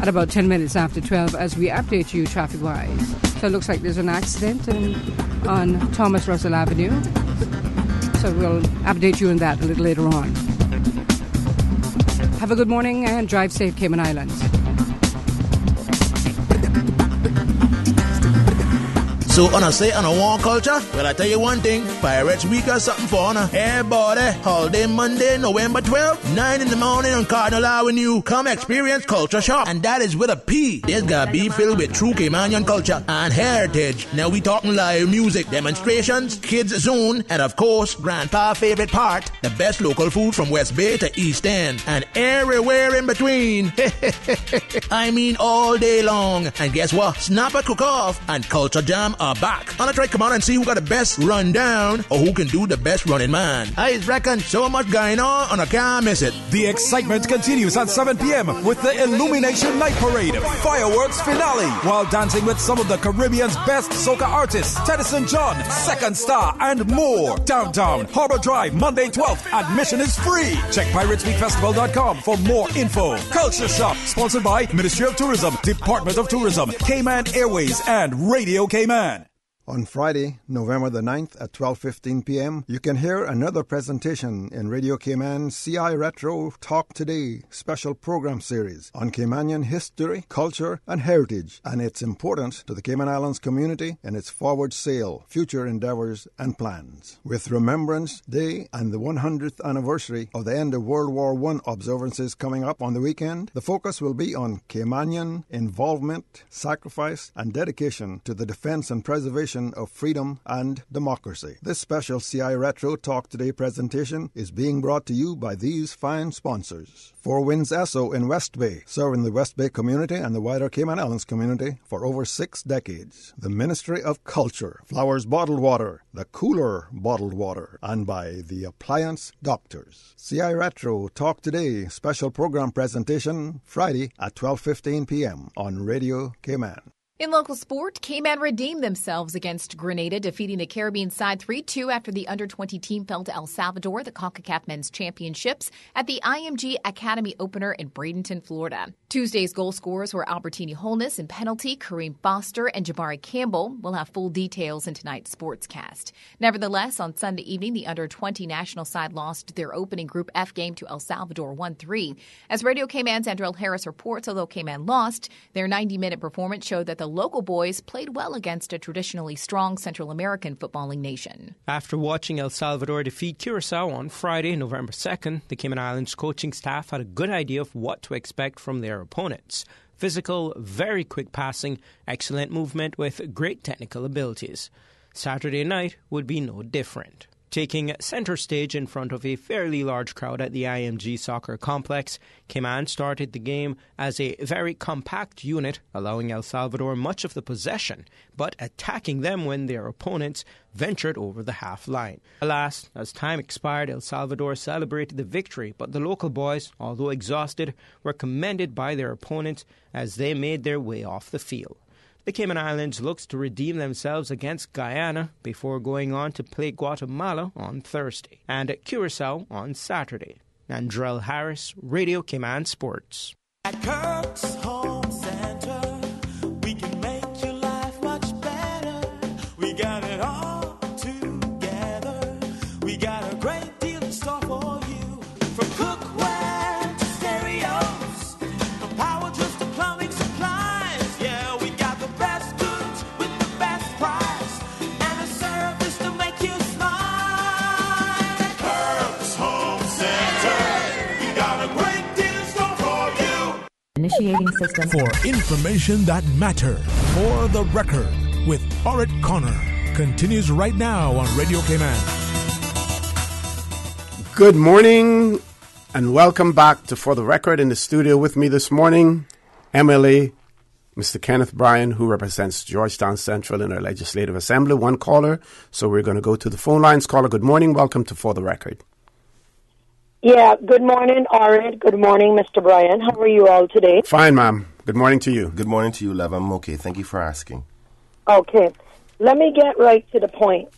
at about 10 minutes after 12 as we update you traffic-wise. So it looks like there's an accident on Thomas Russell Avenue. So we'll update you on that a little later on. Have a good morning and drive safe, Cayman Islands. So, on a say on a war culture, well, I tell you one thing, Pirates Week or something for honor. Everybody, holiday Monday, November 12th, 9 in the morning on Cardinal Avenue. Come experience Culture Shock, and that is with a P. This gotta be filled with true Caymanian culture and heritage. Now we talking live music, demonstrations, kids zone, and of course, Grandpa's favorite part, the best local food from West Bay to East End, and everywhere in between. I mean all day long. And guess what? Snapper Cook Off and Culture Jam are back. On a try, come on and see who got the best rundown or who can do the best running man. I reckon so much going on I can't miss it. The excitement continues at 7 p.m. with the Illumination Night Parade fireworks finale, while dancing with some of the Caribbean's best soca artists, Teddyson John, Second Star, and more. Downtown Harbour Drive, Monday 12th. Admission is free. Check piratesweekfestival.com for more info. Culture Shock, sponsored by Ministry of Tourism, Department of Tourism, Cayman Airways, and Radio Cayman. On Friday, November the 9th at 12:15 p.m., you can hear another presentation in Radio Cayman's CI Retro Talk Today special program series on Caymanian history, culture, and heritage, and its importance to the Cayman Islands community and its forward sail, future endeavors, and plans. With Remembrance Day and the 100th anniversary of the end of World War I observances coming up on the weekend, the focus will be on Caymanian involvement, sacrifice, and dedication to the defense and preservation of freedom and democracy. This special CI Retro Talk Today presentation is being brought to you by these fine sponsors. Four Winds Esso in West Bay, serving the West Bay community and the wider Cayman Islands community for over 6 decades. The Ministry of Culture, Flowers Bottled Water, the Cooler Bottled Water, and by the Appliance Doctors. CI Retro Talk Today special program presentation Friday at 12:15 p.m. on Radio Cayman. In local sport, Cayman redeemed themselves against Grenada, defeating the Caribbean side 3-2 after the under-20 team fell to El Salvador, the CONCACAF Men's Championships, at the IMG Academy Opener in Bradenton, Florida. Tuesday's goal scorers were Albertini Holness in penalty, Kareem Foster, and Jabari Campbell. We'll have full details in tonight's sportscast. Nevertheless, on Sunday evening, the under-20 national side lost their opening Group F game to El Salvador 1-3. As Radio Cayman's Andrell Harris reports, although Cayman lost, their 90-minute performance showed that the local boys played well against a traditionally strong Central American footballing nation. After watching El Salvador defeat Curacao on Friday, November 2nd, the Cayman Islands coaching staff had a good idea of what to expect from their opponents. Physical, very quick passing, excellent movement with great technical abilities. Saturday night would be no different. Taking center stage in front of a fairly large crowd at the IMG soccer complex, Cayman started the game as a very compact unit, allowing El Salvador much of the possession, but attacking them when their opponents ventured over the half line. Alas, as time expired, El Salvador celebrated the victory, but the local boys, although exhausted, were commended by their opponents as they made their way off the field. The Cayman Islands looks to redeem themselves against Guyana before going on to play Guatemala on Thursday and Curacao on Saturday. Andrell Harris, Radio Cayman Sports. At Kirk's Home Center. got it all together. We got a great deal in store for you. From cookware to stereos, from power tools to plumbing supplies. Yeah, we got the best goods with the best price and a service to make you smile. Herb's Home Center. We got a great deal in store for you. Initiating system. For information that matters. For the record, with Orrett Connor, continues right now on Radio Cayman. Good morning and welcome back to For the Record. In the studio with me this morning, MLA Mr. Kenneth Bryan, who represents Georgetown Central in our Legislative Assembly. One caller, so we're going to go to the phone lines. Caller, good morning. Welcome to For the Record. Yeah, good morning, Orrett. Good morning, Mr. Bryan. How are you all today? Fine, ma'am. Good morning to you. Good morning to you, Lev. I'm okay. Thank you for asking. Okay. Let me get right to the point.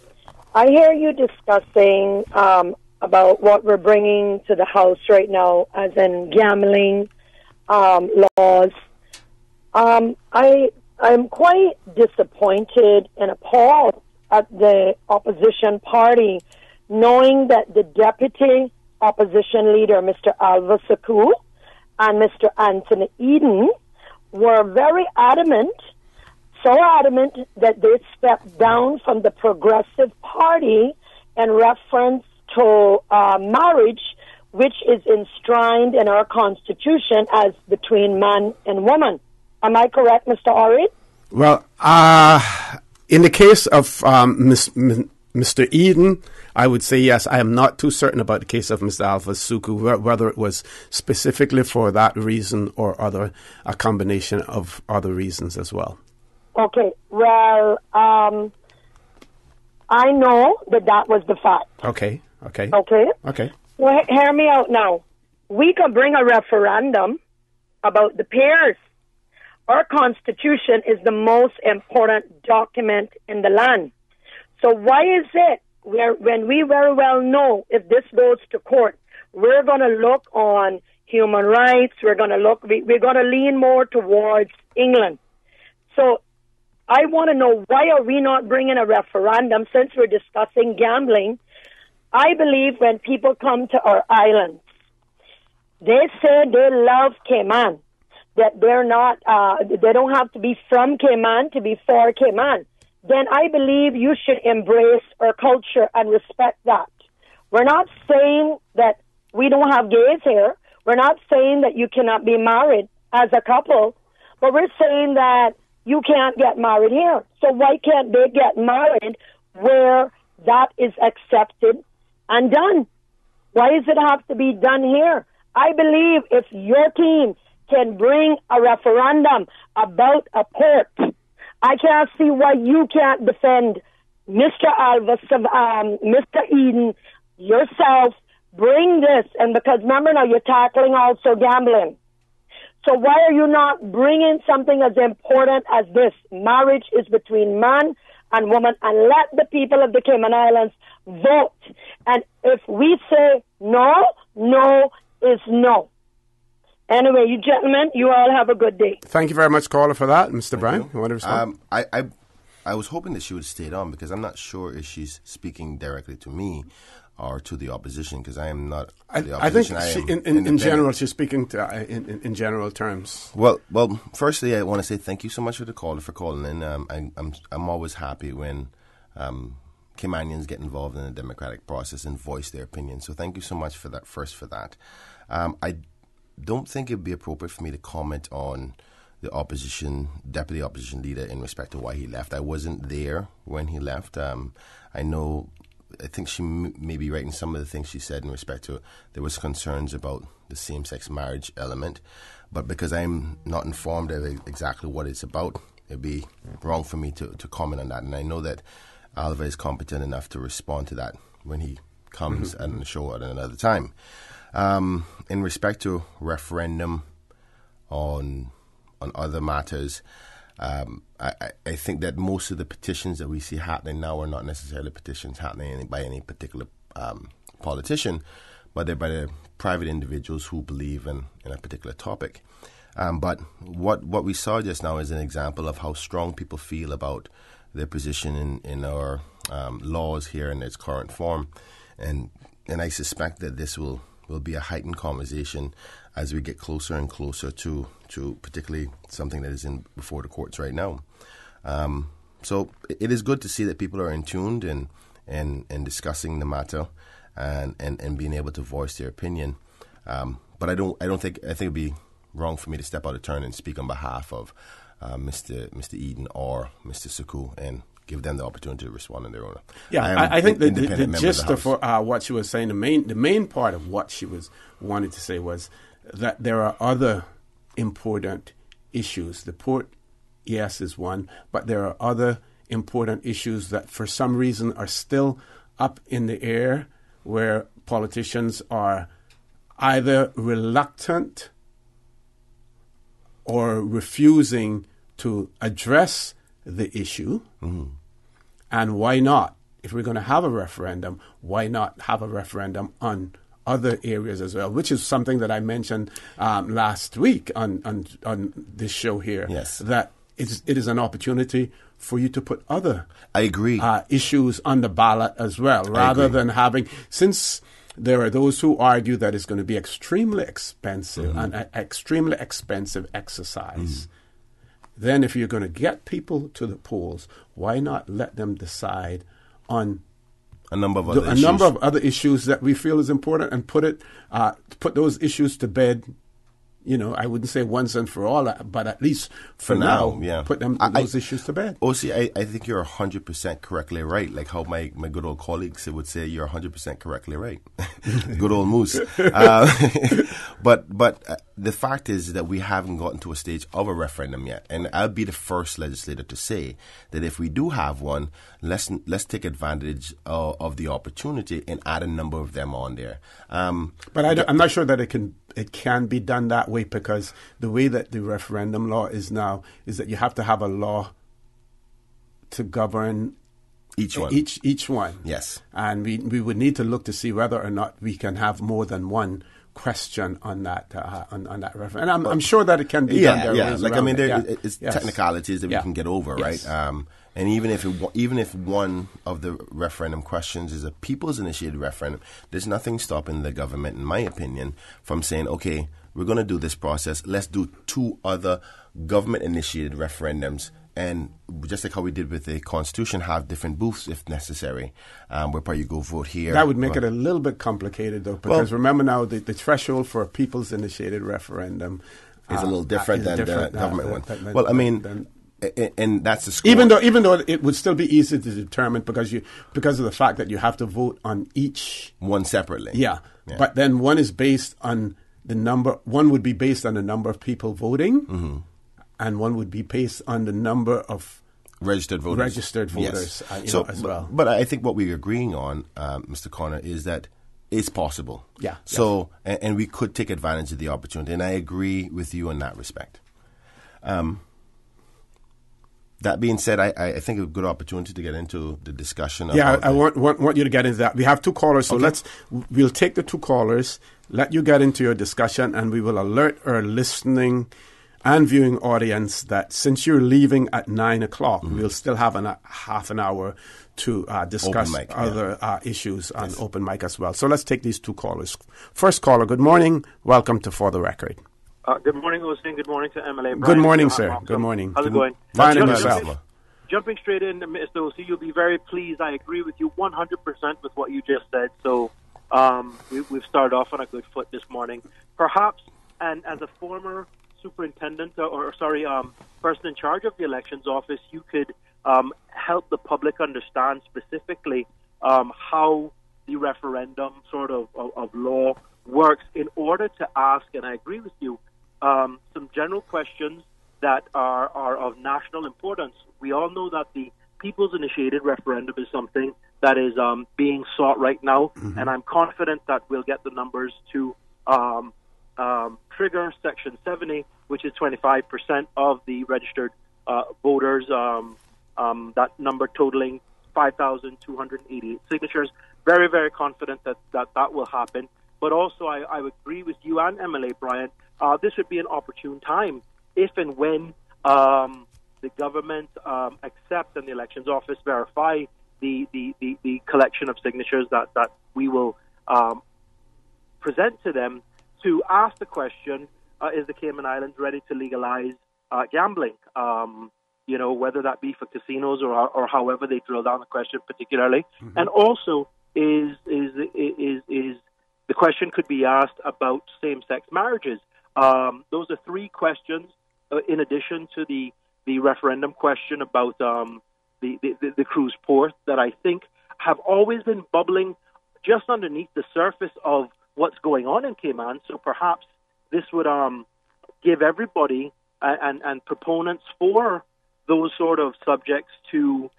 I hear you discussing about what we're bringing to the House right now, as in gambling laws. I'm quite disappointed and appalled at the opposition party, knowing that the deputy opposition leader, Mr. Alva Saku, and Mr. Anthony Eden were very adamant, so adamant that they stepped down from the Progressive Party in reference to marriage, which is enshrined in our Constitution as between man and woman. Am I correct, Mr. Orrett? Well, in the case of Mr. Eden, I would say yes. I am not too certain about the case of Mr. Alva Suku, whether it was specifically for that reason or a combination of other reasons as well. Okay, well, I know that was the fact. Okay. Well, hear me out now. We could bring a referendum about the pairs. Our Constitution is the most important document in the land. So why is it when we very well know if this goes to court, we're going to look on human rights, we're going to lean more towards England. So I want to know, why are we not bringing a referendum since we're discussing gambling? I believe when people come to our islands, they say they love Cayman, that they're not, they don't have to be from Cayman to be for Cayman. Then I believe you should embrace our culture and respect that. We're not saying that we don't have gays here. We're not saying that you cannot be married as a couple, but we're saying that you can't get married here. So why can't they get married where that is accepted and done? Why does it have to be done here? I believe if your team can bring a referendum about a port, I can't see why you can't defend Mr. Alva, Mr. Eden, yourself. Bring this, and because remember now you're tackling also gambling. So why are you not bringing something as important as this? Marriage is between man and woman, and let the people of the Cayman Islands vote. And if we say no, no is no. Anyway, you gentlemen, you all have a good day. Thank you very much, caller, for that. Mr. Bryan, you want to respond? I was hoping that she would stay on because I'm not sure if she's speaking directly to me or to the opposition, because I am not the opposition. I think in general, she's speaking to, in general terms. Well, firstly, I want to say thank you so much for the caller for calling in. I'm always happy when Caymanians get involved in the democratic process and voice their opinion. So thank you so much for that. First, for that, I don't think it would be appropriate for me to comment on the deputy opposition leader in respect to why he left. I wasn't there when he left. I think she may be right in some of the things she said in respect to there was concerns about the same-sex marriage element. But because I'm not informed of exactly what it's about, it'd be wrong for me to comment on that. And I know that Alva is competent enough to respond to that when he comes on the show at another time. In respect to referendum on other matters, I think that most of the petitions that we see happening now are not necessarily petitions happening by any particular politician, but they're by the private individuals who believe in a particular topic. But what we saw just now is an example of how strong people feel about their position in our laws here in its current form, and I suspect that this will be a heightened conversation as we get closer and closer to particularly something that is before the courts right now. So it is good to see that people are in tuned and discussing the matter and being able to voice their opinion. But I think it'd be wrong for me to step out of turn and speak on behalf of Mr. Eden or Mr. Suku and give them the opportunity to respond on their own. Yeah, I think the gist of what she was saying, the main part of what she was wanting to say was that there are other important issues. The port, yes, is one, but there are other important issues that for some reason are still up in the air, where politicians are either reluctant or refusing to address the issue. Mm-hmm. And why not? If we're going to have a referendum, why not have a referendum on other areas as well, which is something that I mentioned last week on this show here. Yes. That it is an opportunity for you to put other I agree. Issues on the ballot as well, rather than having, since there are those who argue that it's going to be extremely expensive, Mm-hmm. an extremely expensive exercise. Then if you're going to get people to the polls, why not let them decide on a number of other issues that we feel is important and put those issues to bed. I wouldn't say once and for all, but at least for now, yeah. Put those issues to bed. OC, I think you're 100% correctly right. Like how my good old colleagues would say, you're 100% correctly right. Good old Moose. But the fact is that we haven't gotten to a stage of a referendum yet. And I'll be the first legislator to say that if we do have one, let's take advantage of the opportunity and add a number of them on there. But I'm not sure that it can be done that way, because the way that the referendum law is now is that you have to have a law to govern each one. Each one. Yes. And we would need to look to see whether or not we can have more than one question on that on that referendum. And I'm sure that it can be done. It's technicalities that we can get over, yes. right? And even if one of the referendum questions is a people's initiated referendum, there's nothing stopping the government, in my opinion, from saying, okay, we're going to do this process. Let's do 2 other government initiated referendums. And just like how we did with the Constitution, have different booths if necessary, where you go vote here. That would make it a little bit complicated, though, because remember now the threshold for a people's initiated referendum is a little different than the government one. And that's the score. Even though it would still be easy to determine because of the fact that you have to vote on each one separately. Yeah. But then one is based on the number. One would be based on the number of people voting. Mm-hmm. And one would be based on the number of registered voters. Yes. As well. But I think what we're agreeing on, Mr. Connor, is that it's possible. Yeah. So, and we could take advantage of the opportunity, and I agree with you in that respect. That being said, I think a good opportunity to get into the discussion. I want you to get into that. We have 2 callers, so we'll take the 2 callers, let you get into your discussion, and we will alert our listening and viewing audience that since you're leaving at 9 o'clock, we'll still have half an hour to discuss other issues on open mic as well. So let's take these 2 callers. First caller, good morning. Welcome to For the Record. Good morning, Osteen. Good morning to MLA Bryan. Good morning, sir. Good morning. How's it going? Fine and yourself. Jumping straight in, Mr. OC, you'll be very pleased. I agree with you 100% with what you just said. So we've started off on a good foot this morning. Perhaps, and as a former superintendent, person in charge of the elections office, you could help the public understand specifically how the referendum sort of law works in order to ask, and I agree with you, some general questions that are of national importance. We all know that the People's Initiated Referendum is something that is being sought right now, and I'm confident that we'll get the numbers to trigger Section 70, which is 25% of the registered voters, that number totaling 5,288 signatures. Very, very confident that will happen. But also, I would agree with you and MLA Bryan, this would be an opportune time if and when the government accept and the elections office verify the collection of signatures that we will present to them to ask the question, is the Cayman Islands ready to legalize gambling? Whether that be for casinos or however they drill down the question particularly. Mm-hmm. And also is the question could be asked about same-sex marriages. Those are three questions in addition to the referendum question about the cruise port that I think have always been bubbling just underneath the surface of what's going on in Cayman. So perhaps this would give everybody and proponents for those sort of subjects to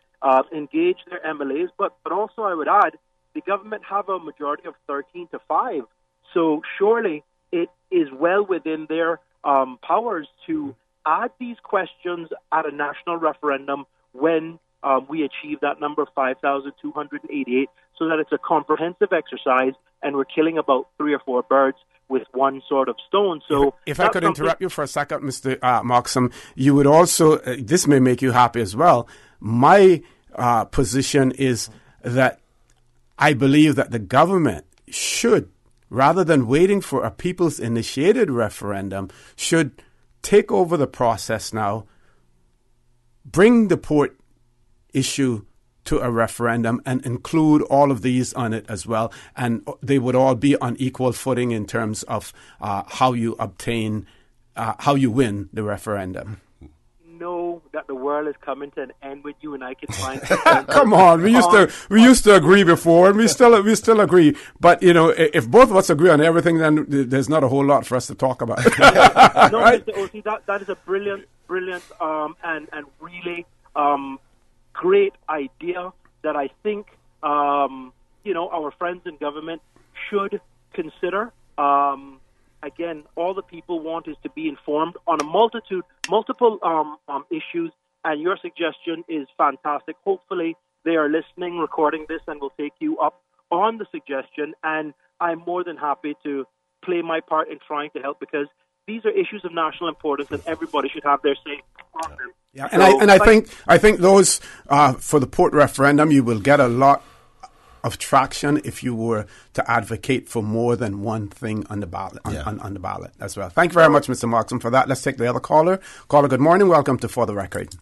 engage their MLAs. But also I would add, the government have a majority of 13-5. So surely it is well within their powers to add these questions at a national referendum when we achieve that number of 5,288, so that it's a comprehensive exercise and we're killing about 3 or 4 birds with one sort of stone. So, if I could interrupt you for a second, Mr. Markson, you would also, this may make you happy as well. My position is that I believe that the government should, rather than waiting for a people's initiated referendum, should take over the process now, bring the port issue to a referendum and include all of these on it as well. And they would all be on equal footing in terms of how you win the referendum. Know that the world is coming to an end when you and I can find. Come on, we used to agree before, and we still agree. But if both of us agree on everything, then there's not a whole lot for us to talk about. No, right? Mr. O.C., that is a brilliant, and really great idea that I think our friends in government should consider. Again, all the people want is to be informed on multiple issues, and your suggestion is fantastic. Hopefully they are listening, recording this, and will take you up on the suggestion, and I'm more than happy to play my part in trying to help, because these are issues of national importance and everybody should have their say on them. Yeah, and I think those for the port referendum, you will get a lot of traction if you were to advocate for more than one thing on the ballot on the ballot as well. Thank you very much, Mr. Markson, for that. Let's take the other caller. Caller, good morning. Welcome to For the Record.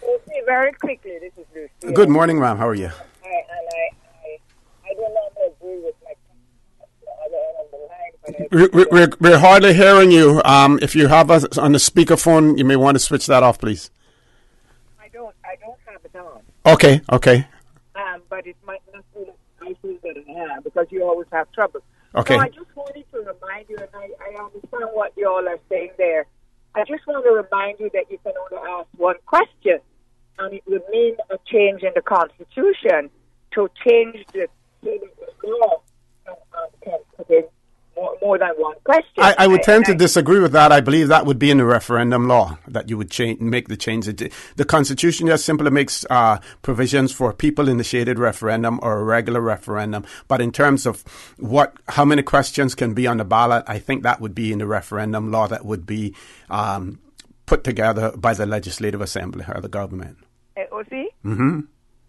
Okay, very quickly, this is Lucy. Good morning, ma'am. How are you? I do not agree with my other end of the line. We're hardly hearing you. If you have us on the speakerphone, you may want to switch that off, please. I don't have it on. Okay. But it might not be the issues that I have, because you always have trouble. Okay. So I just wanted to remind you, and I understand what you all are saying there. I just want to remind you that you can only ask one question, and it would mean a change in the Constitution to change the law and put in more than one question. I would tend to disagree with that. I believe that would be in the referendum law, that you would make the change. The Constitution just simply makes provisions for people-initiated referendum or a regular referendum. But in terms of how many questions can be on the ballot, I think that would be in the referendum law that would be put together by the Legislative Assembly or the government. O.C.? Mm-hmm.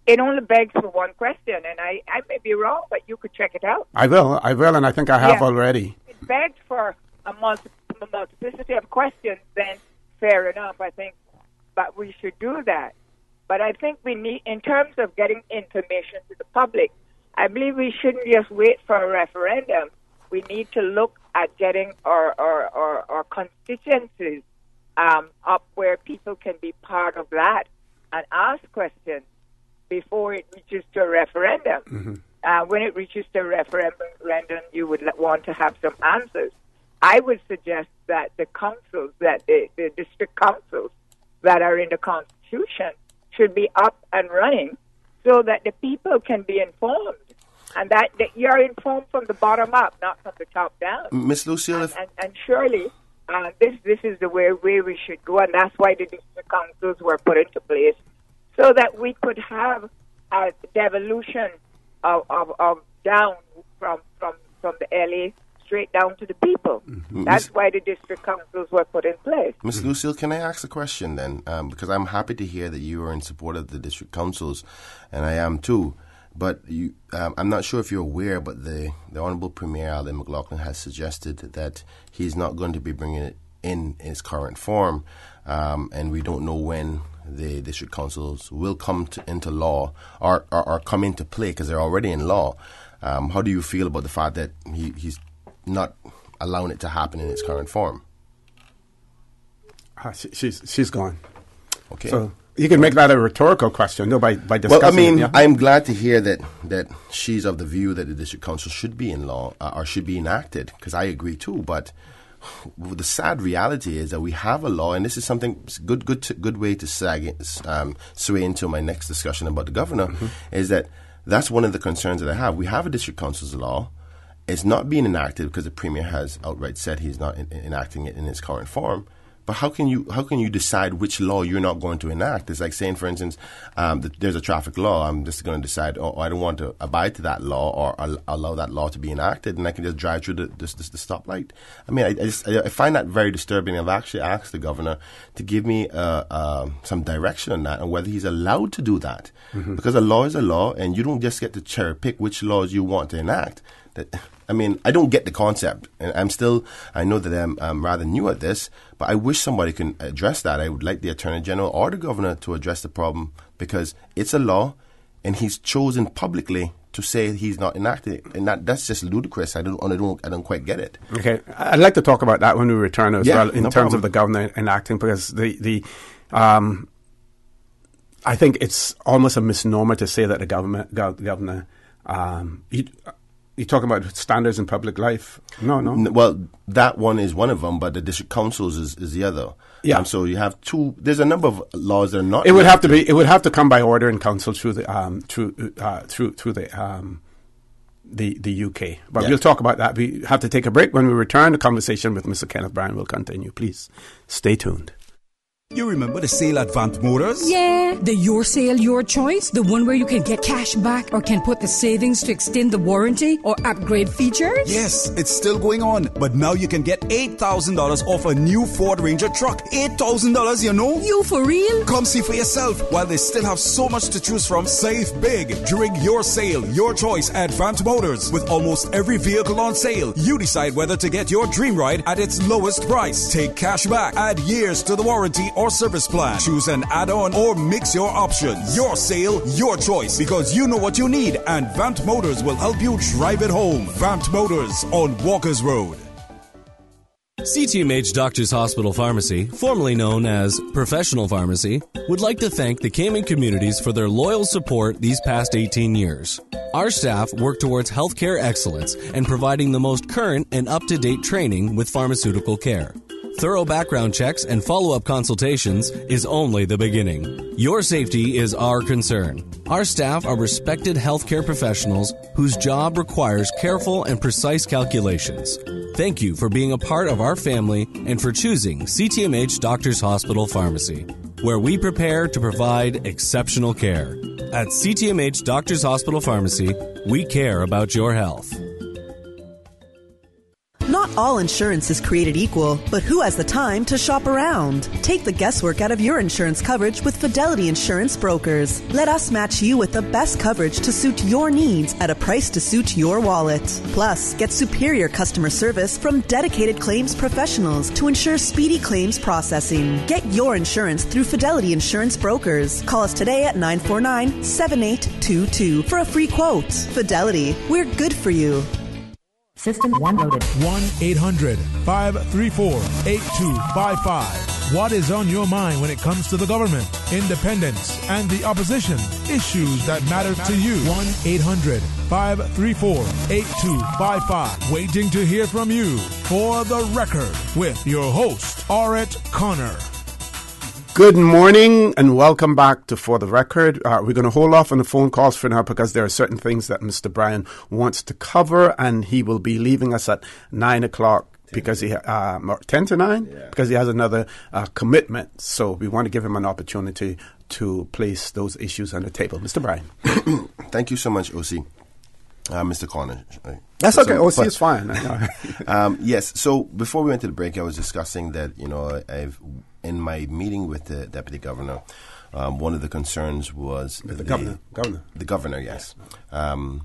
It only begs for one question, and I may be wrong, but you could check it out. I will, and I think I have already. If it begs for a multiplicity of questions, then fair enough, I think, but we should do that. But I think we need, in terms of getting information to the public, I believe we shouldn't just wait for a referendum. We need to look at getting our constituencies up where people can be part of that and ask questions before it reaches to a referendum. Mm-hmm. When it reaches to a referendum, you would want to have some answers. I would suggest that the councils, that the district councils that are in the Constitution should be up and running so that the people can be informed, and that you're informed from the bottom up, not from the top down. Ms. Lucille, and surely this is the way we should go, and that's why the district councils were put into place, so that we could have a devolution of down from the LA straight down to the people. That's why the district councils were put in place. Ms. Lucille, can I ask a question then? Because I'm happy to hear that you are in support of the district councils, and I am too. But I'm not sure if you're aware, but the Honourable Premier Alan McLaughlin has suggested that he's not going to be bringing it in its current form, and we don't know when the district councils will come into law or come into play, because they're already in law. How do you feel about the fact that he's not allowing it to happen in its current form? She's gone. Okay. So you can make that a rhetorical question, by discussing. Well, I mean, it, yeah? I'm glad to hear that she's of the view that the district council should be in law or should be enacted, because I agree too. But the sad reality is that we have a law, and this is something good way to sway into my next discussion about the governor, is that that's one of the concerns that I have. We have a district council's law. It's not being enacted because the Premier has outright said he's not enacting it in its current form. But how can you decide which law you're not going to enact? It's like saying, for instance, there's a traffic law. I'm just going to decide, I don't want to abide to that law or allow that law to be enacted, and I can just drive through the stoplight. I mean, I find that very disturbing. I've actually asked the governor to give me some direction on that and whether he's allowed to do that. Because a law is a law, and you don't just get to cherry pick which laws you want to enact. I mean, I don't get the concept, and I know that I'm rather new at this, but I wish somebody can address that. I would like the Attorney General or the Governor to address the problem, because it's a law, and he's chosen publicly to say he's not enacting it, and that's just ludicrous. I don't quite get it. Okay, I'd like to talk about that when we return as well, in terms of the Governor enacting, because I think it's almost a misnomer to say that the governor. You're talking about standards in public life? No. Well, that one is one of them, but the district councils is the other. Yeah. So you have two. There's a number of laws that are not. It would have to come by order in council through the UK. But we'll talk about that. We have to take a break. When we return, the conversation with Mr. Kenneth Bryan will continue. Please stay tuned. You remember the sale at Vant Motors? Yeah, the Your Sale, Your Choice. The one where you can get cash back or can put the savings to extend the warranty or upgrade features? Yes, it's still going on. But now you can get $8,000 off a new Ford Ranger truck. $8,000, you know? You for real? Come see for yourself. While they still have so much to choose from, save big during Your Sale, Your Choice at Vant Motors. With almost every vehicle on sale, you decide whether to get your dream ride at its lowest price. Take cash back, add years to the warranty or service plan. Choose an add-on or mix your options. Your sale, your choice, because you know what you need, and Vant Motors will help you drive it home. Vant Motors on Walkers Road. CTMH Doctors Hospital Pharmacy, formerly known as Professional Pharmacy, would like to thank the Cayman communities for their loyal support these past 18 years. Our staff work towards healthcare excellence and providing the most current and up-to-date training with pharmaceutical care. Thorough background checks and follow-up consultations is only the beginning. Your safety is our concern. Our staff are respected healthcare professionals whose job requires careful and precise calculations. Thank you for being a part of our family and for choosing CTMH Doctors Hospital Pharmacy, where we prepare to provide exceptional care. At CTMH Doctors Hospital Pharmacy, we care about your health. Not all insurance is created equal, but who has the time to shop around? Take the guesswork out of your insurance coverage with Fidelity Insurance Brokers. Let us match you with the best coverage to suit your needs at a price to suit your wallet. Plus, get superior customer service from dedicated claims professionals to ensure speedy claims processing. Get your insurance through Fidelity Insurance Brokers. Call us today at 949-7822 for a free quote. Fidelity, we're good for you. System 1 loaded. 1-800-534-8255. What is on your mind when it comes to the government, independence, and the opposition? Issues that matter to you. 1-800-534-8255. Waiting to hear from you. For the Record with your host, Orrett Connor. Good morning and welcome back to For the Record. We're going to hold off on the phone calls for now because there are certain things that Mr. Bryan wants to cover, and he will be leaving us at 9 o'clock because he 10 to 9 because he has another commitment. So we want to give him an opportunity to place those issues on the table. Mr. Bryan. Thank you so much, OC. Mr. Connor. That's okay. OC is fine. Yes. So before we went to the break, I was discussing that, in my meeting with the Deputy Governor, one of the concerns was the governor. The governor, yes. One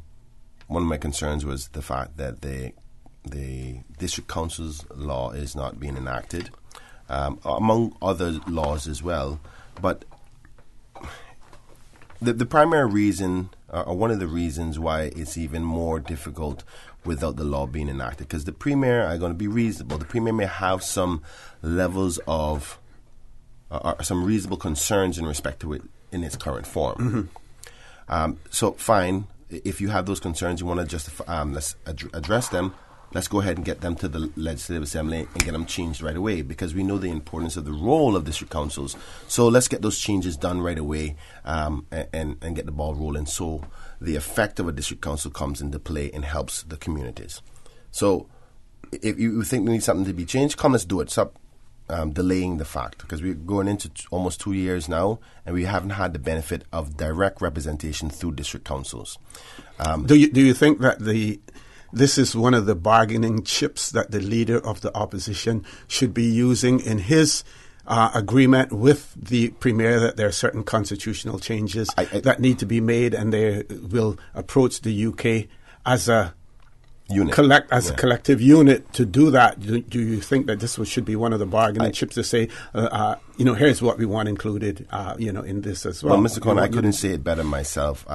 of my concerns was the fact that the district council's law is not being enacted, among other laws as well. But the primary reason, or one of the reasons why it's even more difficult without the law being enacted, because the Premier are going to be reasonable. The Premier may have some levels of, some reasonable concerns in respect to it in its current form. Mm-hmm. So fine, if you have those concerns, you want to justify, let's address them. Let's go ahead and get them to the Legislative Assembly and get them changed right away, because we know the importance of the role of district councils. So let's get those changes done right away and get the ball rolling, so the effect of a district council comes into play and helps the communities. So if you think we need something to be changed, come, let's do it. Stop delaying the fact, because we're going into almost 2 years now and we haven't had the benefit of direct representation through district councils. Do you think that this is one of the bargaining chips that the leader of the opposition should be using in his agreement with the Premier, that there are certain constitutional changes that need to be made, and they will approach the UK as a unit, a collective unit to do that? Do you think that this should be one of the bargaining chips to say, here's what we want included, in this as well? Well, Mr. Connor, I couldn't say it better myself.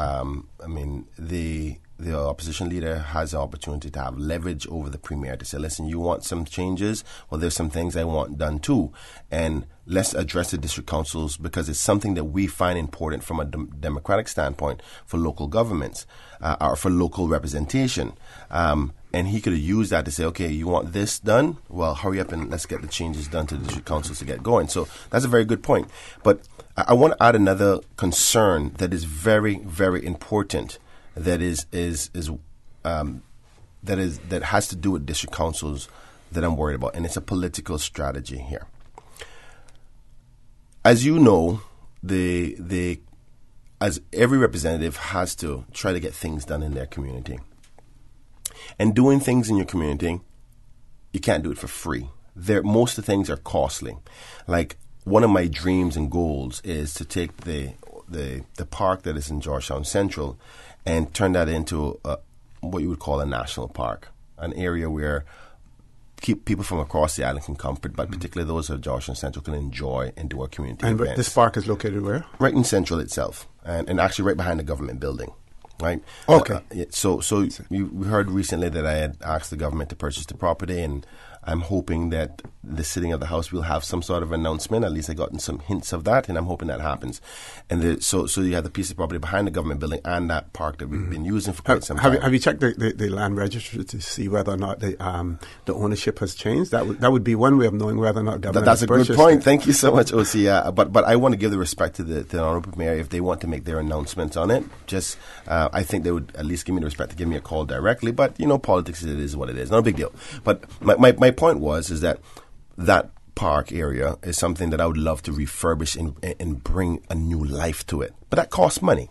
The opposition leader has the opportunity to have leverage over the Premier to say, listen, you want some changes? Well, there's some things I want done too. And let's address the district councils, because it's something that we find important from a democratic standpoint for local governments, or for local representation. And he could have used that to say, okay, you want this done? Well, hurry up and let's get the changes done to the district councils to get going. So that's a very good point. But I want to add another concern that is very, very important, that has to do with district councils, that I'm worried about, and it's a political strategy here. As you know, as every representative has to try to get things done in their community, and doing things in your community, you can't do it for free. Most of the things are costly. Like, one of my dreams and goals is to take the park that is in Georgetown Central and turn that into what you would call a national park, an area where people from across the island can come, but particularly those of Georgetown Central can enjoy and do our community events. And this park is located where? Right in Central itself, and actually right behind the government building. Right. Okay. So we heard recently that I had asked the government to purchase the property, and I'm hoping that the sitting of the House will have some sort of announcement. At least I gotten some hints of that, and I'm hoping that happens. And so you have the piece of property behind the government building and that park that we've been using for quite some time. Have you checked the land registry to see whether or not the ownership has changed? That would be one way of knowing whether or not government That's has a good purchased point. it. Thank you so much, OC. But I want to give the respect to the Honourable Mayor. If they want to make their announcements on it, just I think they would at least give me the respect to give me a call directly. But politics, it is what it is. Not a big deal. But my point is that park area is something that I would love to refurbish and bring a new life to it. But that costs money.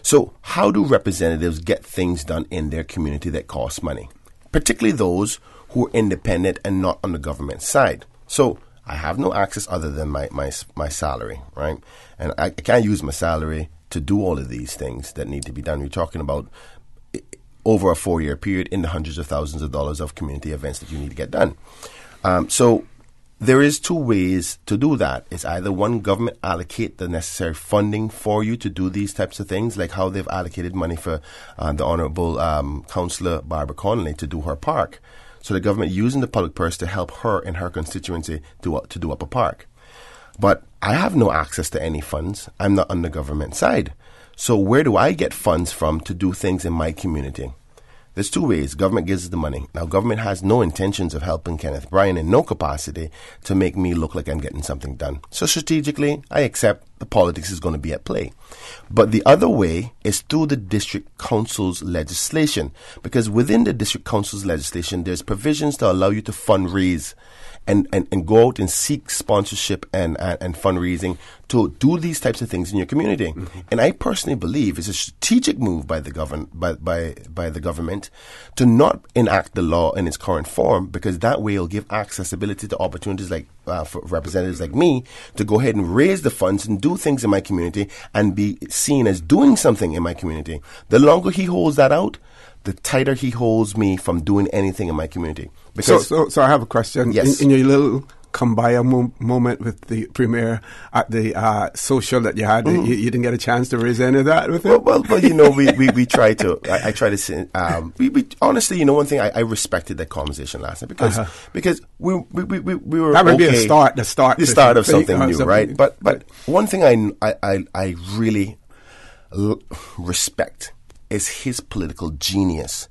So how do representatives get things done in their community that cost money? Particularly those who are independent and not on the government side. So I have no access other than my salary, right? And I can't use my salary to do all of these things that need to be done. We're talking about over a 4-year period in the hundreds of thousands of dollars of community events that you need to get done. So there is 2 ways to do that. It's either one, government allocate the necessary funding for you to do these types of things, like how they've allocated money for the Honourable Councillor Barbara Connolly to do her park. So the government using the public purse to help her in her constituency to do up a park. But I have no access to any funds. I'm not on the government side. So where do I get funds from to do things in my community? There's 2 ways. Government gives us the money. Now, government has no intentions of helping Kenneth Bryan in no capacity to make me look like I'm getting something done. So strategically, I accept the politics is going to be at play. But the other way is through the district council's legislation, because within the district council's legislation, there's provisions to allow you to fundraise and go out and seek sponsorship and fundraising to do these types of things in your community. And I personally believe it's a strategic move by the by the government to not enact the law in its current form, because that way it'll give accessibility to opportunities like for representatives like me to go ahead and raise the funds and do things in my community and be seen as doing something in my community. The longer he holds that out, the tighter he holds me from doing anything in my community. Because so I have a question. Yes. In your little kumbaya moment with the premier at the social that you had, you didn't get a chance to raise any of that with him? Well, you know, we try to. I try to say. We honestly, you know, one thing I respected that conversation last night because we were that would be okay, the start of something new, right? But one thing I really respect is his political genius.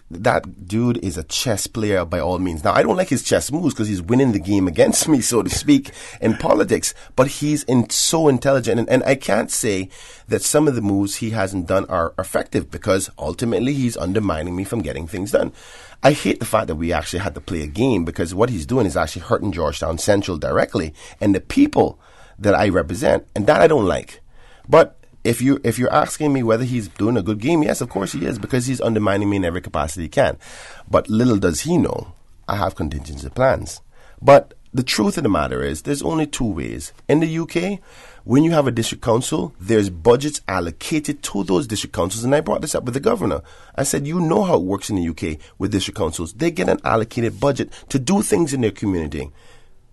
That dude is a chess player by all means. Now, I don't like his chess moves because he's winning the game against me, so to speak, in politics. But he's so intelligent. And I can't say that some of the moves he hasn't done are effective, because ultimately he's undermining me from getting things done. I hate the fact that we actually had to play a game, because what he's doing is actually hurting Georgetown Central directly and the people that I represent. And that I don't like. But if you're asking me whether he's doing a good game, yes, of course he is, because he's undermining me in every capacity he can. But little does he know, I have contingency plans. But the truth of the matter is, there's only two ways. In the UK, when you have a district council, there's budgets allocated to those district councils. And I brought this up with the governor. I said, you know how it works in the UK with district councils. They get an allocated budget to do things in their community.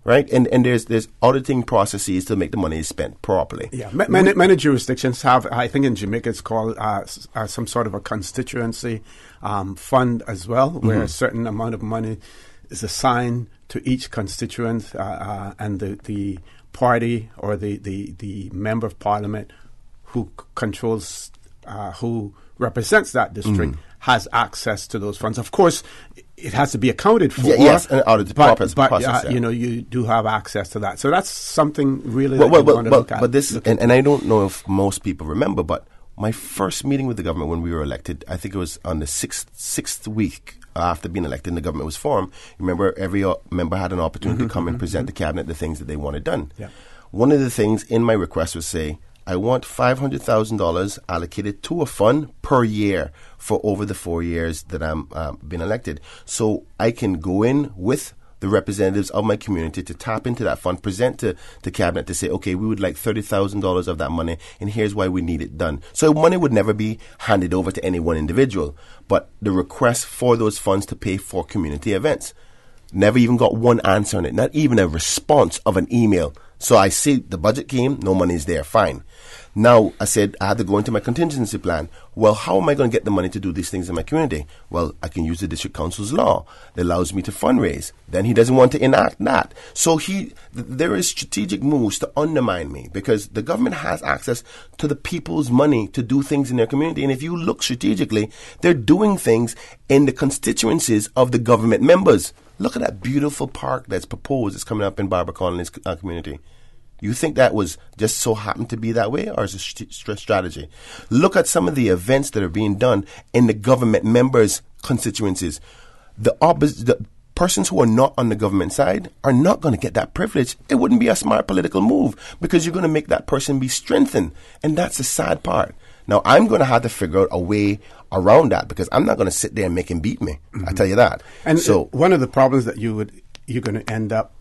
Right, and there's auditing processes to make the money spent properly. Yeah, many jurisdictions have. I think in Jamaica it's called some sort of a constituency fund as well, where a certain amount of money is assigned to each constituent, and the party or the member of parliament who controls, who represents that district, has access to those funds. Of course, it has to be accounted for. Yes, and audited process. You know, you do have access to that. So that's something really that you want to look at. But this, and I don't know if most people remember, but my first meeting with the government when we were elected, I think it was on the sixth week after being elected and the government was formed. Remember, every member had an opportunity to come and present the cabinet the things that they wanted done. Yeah. One of the things in my request was say, I want $500,000 allocated to a fund per year for over the 4 years that I'm been elected, so I can go in with the representatives of my community to tap into that fund, present to the cabinet to say, okay, we would like $30,000 of that money, and here's why we need it done. So money would never be handed over to any one individual, but the request for those funds to pay for community events. Never even got one answer on it, not even a response of an email. So I see the budget came, no money is there, fine. Now, I said I had to go into my contingency plan. Well, how am I going to get the money to do these things in my community? Well, I can use the district council's law that allows me to fundraise. Then he doesn't want to enact that. So there is strategic moves to undermine me, because the government has access to the people's money to do things in their community. And if you look strategically, they're doing things in the constituencies of the government members. Look at that beautiful park that's proposed. It's coming up in Barbara Connolly's community. You think that was just so happened to be that way, or is it strategy? Look at some of the events that are being done in the government members' constituencies. The persons who are not on the government side are not going to get that privilege. It wouldn't be a smart political move, because you're going to make that person be strengthened. And that's the sad part. Now, I'm going to have to figure out a way around that, because I'm not going to sit there and make him beat me. I tell you that. And so one of the problems that you're going to end up,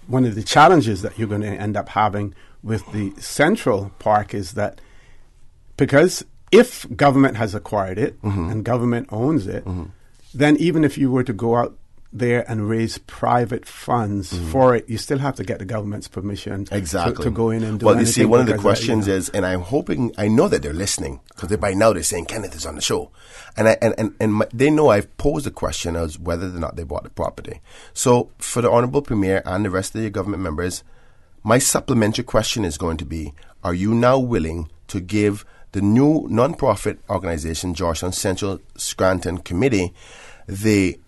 one of the challenges that you're going to end up having with the Central Park is that, because if government has acquired it and government owns it, then even if you were to go out there and raise private funds for it, you still have to get the government's permission to go in and do anything. Well, you see, one of the questions is, and I'm hoping, I know that they're listening, because by now they're saying Kenneth is on the show, and they know I've posed the question as whether or not they bought the property. So for the Honourable Premier and the rest of your government members, my supplementary question is going to be, are you now willing to give the new non-profit organization, Georgetown Central Scranton Committee, the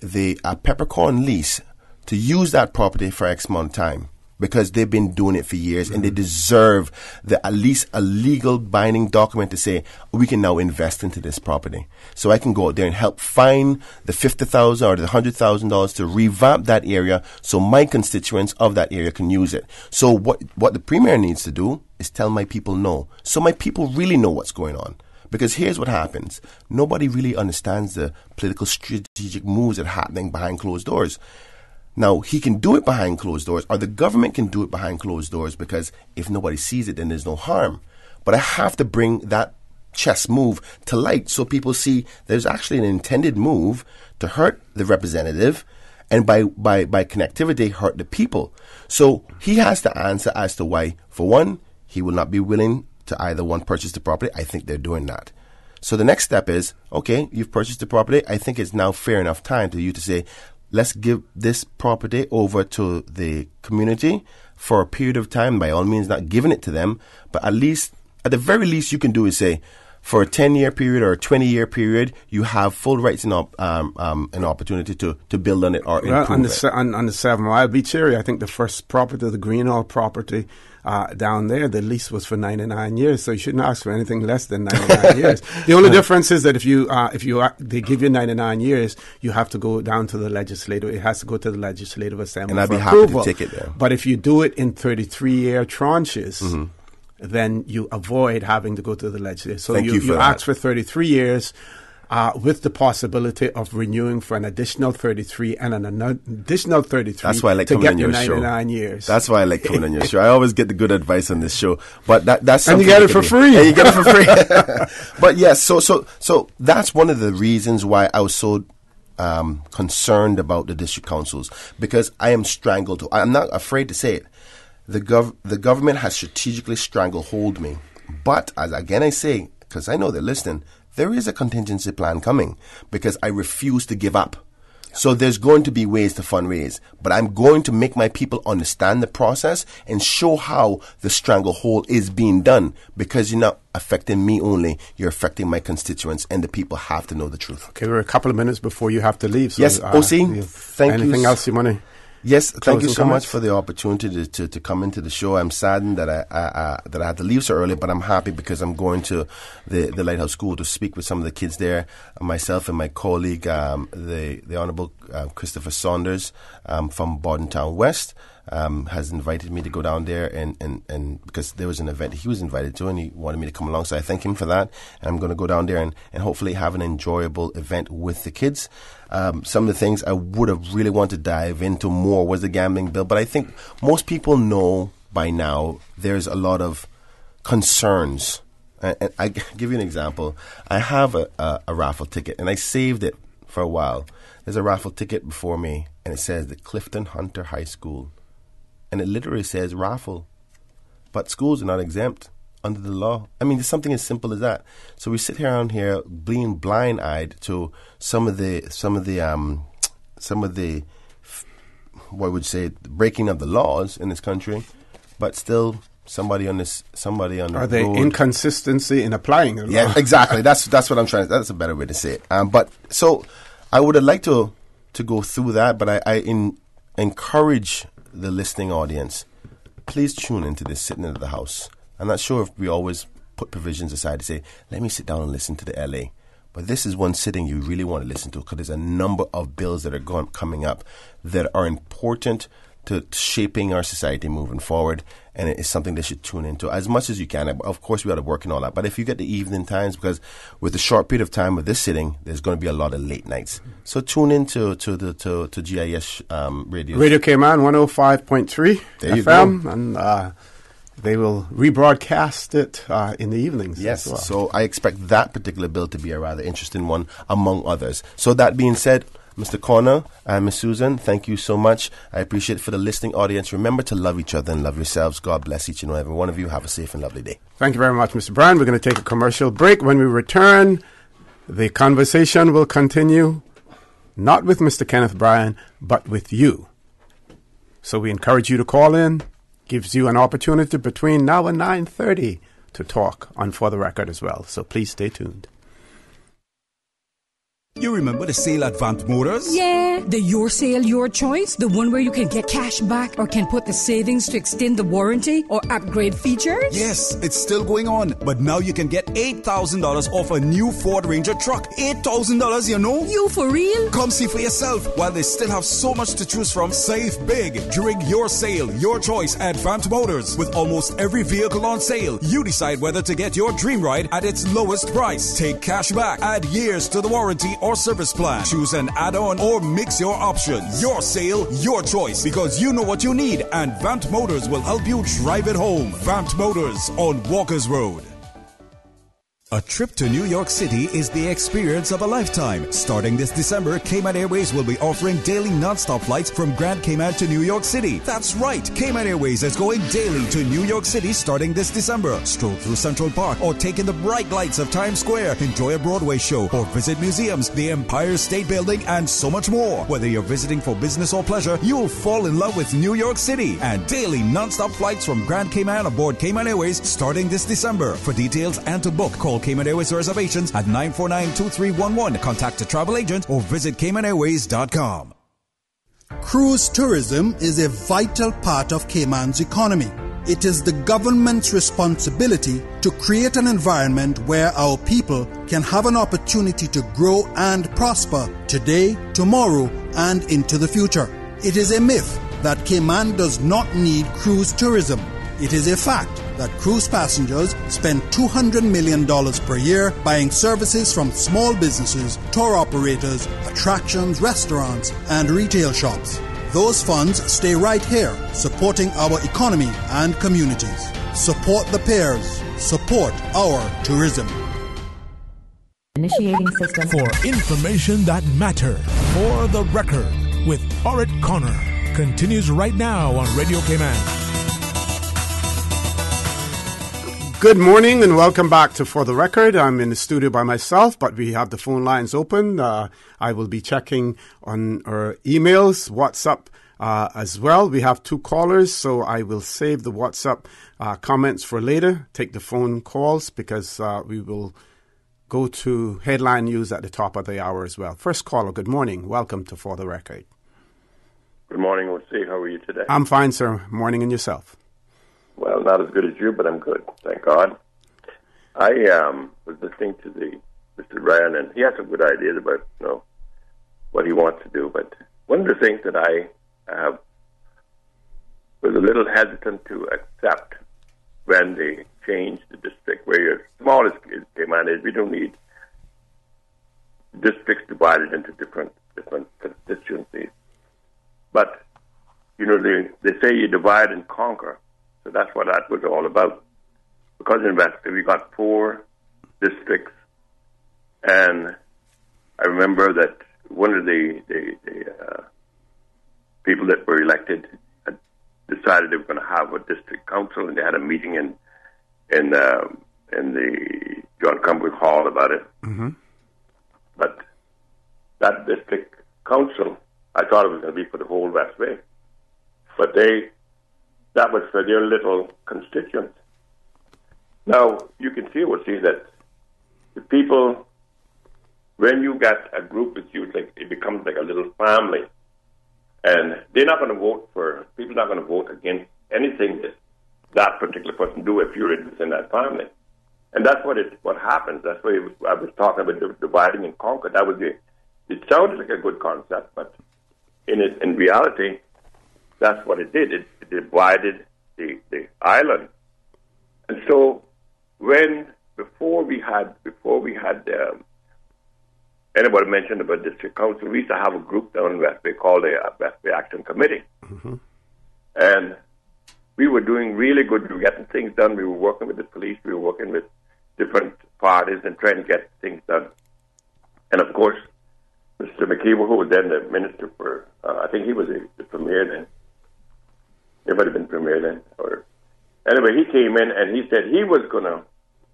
peppercorn lease to use that property for X amount of time? because they've been doing it for years, and they deserve at least a legal binding document to say we can now invest into this property. So I can go out there and help find the $50,000 or the $100,000 to revamp that area, so my constituents of that area can use it. So what the Premier needs to do is tell my people no, so my people really know what's going on. Because here's what happens: nobody really understands the political strategic moves that are happening behind closed doors. Now, he can do it behind closed doors, or the government can do it behind closed doors, because if nobody sees it, then there's no harm. But I have to bring that chess move to light so people see there's actually an intended move to hurt the representative, and by connectivity, hurt the people. So he has to answer as to why, for one, he will not be willing to either one, purchase the property. I think they're doing that. So the next step is, okay, you've purchased the property. I think it's now fair enough time to you to say, let's give this property over to the community for a period of time. By all means, not giving it to them, but at the very least you can do is say, for a 10-year period or a 20-year period, you have full rights and an opportunity to build on it or improve it. On the 7 Mile Beach area, I think the first property, the Greenall property down there, the lease was for 99 years, so you shouldn't ask for anything less than 99 years. The only difference is that if they give you 99 years, you have to go down to the legislative. It has to go to the Legislative Assembly and I'd for be approval. happy to take it there. But if you do it in 33-year tranches, then you avoid having to go to the legislature. So you ask for 33 years with the possibility of renewing for an additional 33 and an additional 33. That's why I like to coming get on your 99 show. years. That's why I like coming on your show. I always get the good advice on this show. But that's and you get it for free. Yeah, you get it for free. But yes, so that's one of the reasons why I was so concerned about the district councils, because I am strangled. I'm not afraid to say it. The government has strategically stranglehold me. But, as again I say, because I know they're listening, there is a contingency plan coming, because I refuse to give up. So there's going to be ways to fundraise. But I'm going to make my people understand the process and show how the stranglehold is being done, because you're not affecting me only, you're affecting my constituents, and the people have to know the truth. Okay, we're a couple of minutes before you have to leave. So, yes, OC, thank you. Anything else you want to... Yes, thank you so much for the opportunity to come into the show. I'm saddened that I had to leave so early, but I'm happy because I'm going to the Lighthouse School to speak with some of the kids there. Myself and my colleague, the Honourable Christopher Saunders from Bordentown West, has invited me to go down there and because there was an event he was invited to and he wanted me to come along, so I thank him for that. And I'm going to go down there and hopefully have an enjoyable event with the kids. Some of the things I would have really wanted to dive into more was the gambling bill, but I think most people know by now there's a lot of concerns. And I give you an example. I have a raffle ticket, and I saved it for a while. There's a raffle ticket before me, and it says the Clifton Hunter High School. And it literally says raffle. But schools are not exempt under the law. I mean, there's something as simple as that. So we sit around here being blind-eyed to some of the what would say breaking of the laws in this country, but still somebody on the Are there road. Inconsistency in applying the law? Yeah, exactly. That's what I'm trying to. That's a better way to say it. But so I would have liked to go through that, but I encourage the listening audience, please tune into this sitting at the house. I'm not sure if we always put provisions aside to say, let me sit down and listen to the LA. But this is one sitting you really want to listen to, because there's a number of bills that are coming up that are important to shaping our society moving forward, and it is something they should tune into as much as you can. Of course, we got to work and all that, but if you get the evening times, because with the short period of time of this sitting, there's going to be a lot of late nights. So tune into to GIS radio. Radio Cayman 105.3 there you FM, go. and they will rebroadcast it in the evenings. Yes, as well. So I expect that particular bill to be a rather interesting one among others. So that being said, Mr. Connor and Ms. Susan, thank you so much. I appreciate it. For the listening audience, remember to love each other and love yourselves. God bless each and every one of you. Have a safe and lovely day. Thank you very much, Mr. Bryan. We're going to take a commercial break. When we return, the conversation will continue, not with Mr. Kenneth Bryan, but with you. So we encourage you to call in. Gives you an opportunity between now and 9:30 to talk on For the Record as well. So please stay tuned. You remember the sale at Vant Motors? Yeah, the Your Sale, Your Choice, the one where you can get cash back or can put the savings to extend the warranty or upgrade features? Yes, it's still going on, but now you can get $8,000 off a new Ford Ranger truck. $8,000, you know? You for real? Come see for yourself. While they still have so much to choose from, save big during Your Sale, Your Choice at Vant Motors. With almost every vehicle on sale, you decide whether to get your dream ride at its lowest price. Take cash back, add years to the warranty or service plan. Choose an add-on or mix your options. Your sale, your choice, because you know what you need, and Vant Motors will help you drive it home. Vant Motors on Walker's Road. A trip to New York City is the experience of a lifetime. Starting this December, Cayman Airways will be offering daily non-stop flights from Grand Cayman to New York City. That's right, Cayman Airways is going daily to New York City starting this December. Stroll through Central Park or take in the bright lights of Times Square, enjoy a Broadway show, or visit museums, the Empire State Building, and so much more. Whether you're visiting for business or pleasure, you'll fall in love with New York City. And daily non-stop flights from Grand Cayman aboard Cayman Airways starting this December. For details and to book, call Cayman Airways reservations at 949-2311. Contact a travel agent or visit CaymanAirways.com. Cruise tourism is a vital part of Cayman's economy. It is the government's responsibility to create an environment where our people can have an opportunity to grow and prosper today, tomorrow, and into the future. It is a myth that Cayman does not need cruise tourism. It is a fact that cruise passengers spend $200 million per year buying services from small businesses, tour operators, attractions, restaurants, and retail shops. Those funds stay right here, supporting our economy and communities. Support the pairs. Support our tourism. Initiating system. For information that matters. For the record, with Orrett Connor. Continues right now on Radio Cayman. Good morning and welcome back to For the Record. I'm in the studio by myself, but we have the phone lines open. I will be checking on our emails, WhatsApp as well. We have two callers, so I will save the WhatsApp comments for later. Take the phone calls because we will go to headline news at the top of the hour as well. First caller, good morning. Welcome to For the Record. Good morning, O.C. How are you today? I'm fine, sir. Morning, and yourself? Well, not as good as you, but I'm good. Thank God. I was listening to Mr. Bryan, and he has some good ideas about what he wants to do. But one of the things that I was a little hesitant to accept when they changed the district, where you're small as Cayman is, we don't need districts divided into different constituencies. But they say you divide and conquer. So that's what that was all about. Because in West, we got 4 districts, and I remember that one of the people that were elected had decided they were going to have a district council, and they had a meeting in the John Cumbria Hall about it. Mm-hmm. But that district council, I thought it was going to be for the whole West Bay, but that was for their little constituents. Now, you can see that the people, when you get a group with you, it becomes like a little family. And they're not going to people are not going to vote against anything that particular person do if you're in that family. And that's what happens. That's why I was talking about dividing and conquer. It sounded like a good concept, but in reality, that's what it did. It divided the island. And so before we had anybody mentioned about district council, we used to have a group down in West Bay called the West Bay Action Committee. Mm-hmm. And we were doing really good. We were getting things done. We were working with the police. We were working with different parties and trying to get things done. And of course, Mr. McKeever, who was then the minister for, I think he was the premier then. He might have been premier then. Anyway, he came in and he said he was going to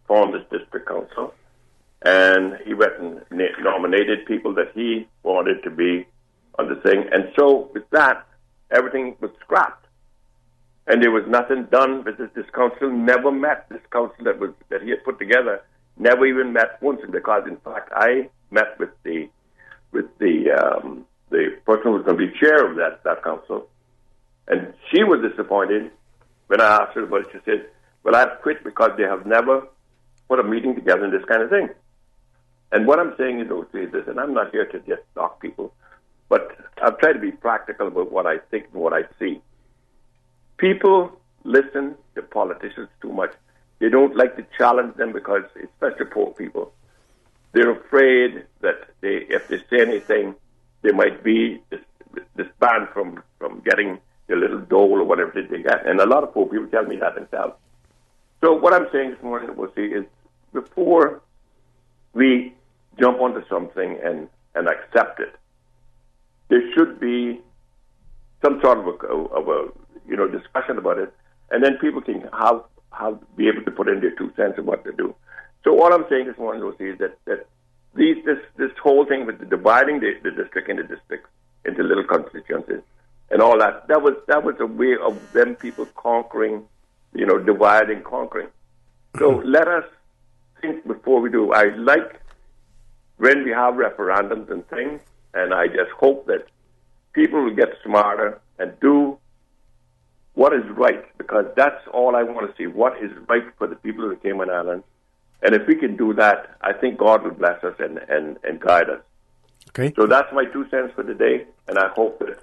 form this district council. And he went and nominated people that he wanted to be on the thing. And so with that, everything was scrapped. And there was nothing done because this council never met. This council that he had put together never even met once. Because, in fact, I met with the the person who was going to be chair of that council, and she was disappointed when I asked her about it. She said, well, I've quit because they have never put a meeting together in this kind of thing. And what I'm saying is this, and I'm not here to just knock people, but I've tried to be practical about what I think and what I see. People listen to politicians too much. They don't like to challenge them because, especially poor people, they're afraid that if they say anything, they might be disbanded from getting their little dole or whatever they get. And a lot of poor people tell me that themselves. So what I'm saying this morning, we'll see, is before we jump onto something and accept it, there should be some sort of a discussion about it, and then people can be able to put in their 2 cents of what to do. So all I'm saying this morning, Lucy, is that this whole thing with dividing the district into little constituencies and all that was a way of them people conquering, divide and conquering. So let us think before we do. I like when we have referendums and things, and I just hope that people will get smarter and do what is right, because that's all I want to see, what is right for the people of the Cayman Islands. And if we can do that, I think God will bless us and guide us. Okay. So that's my 2 cents for today, and I hope that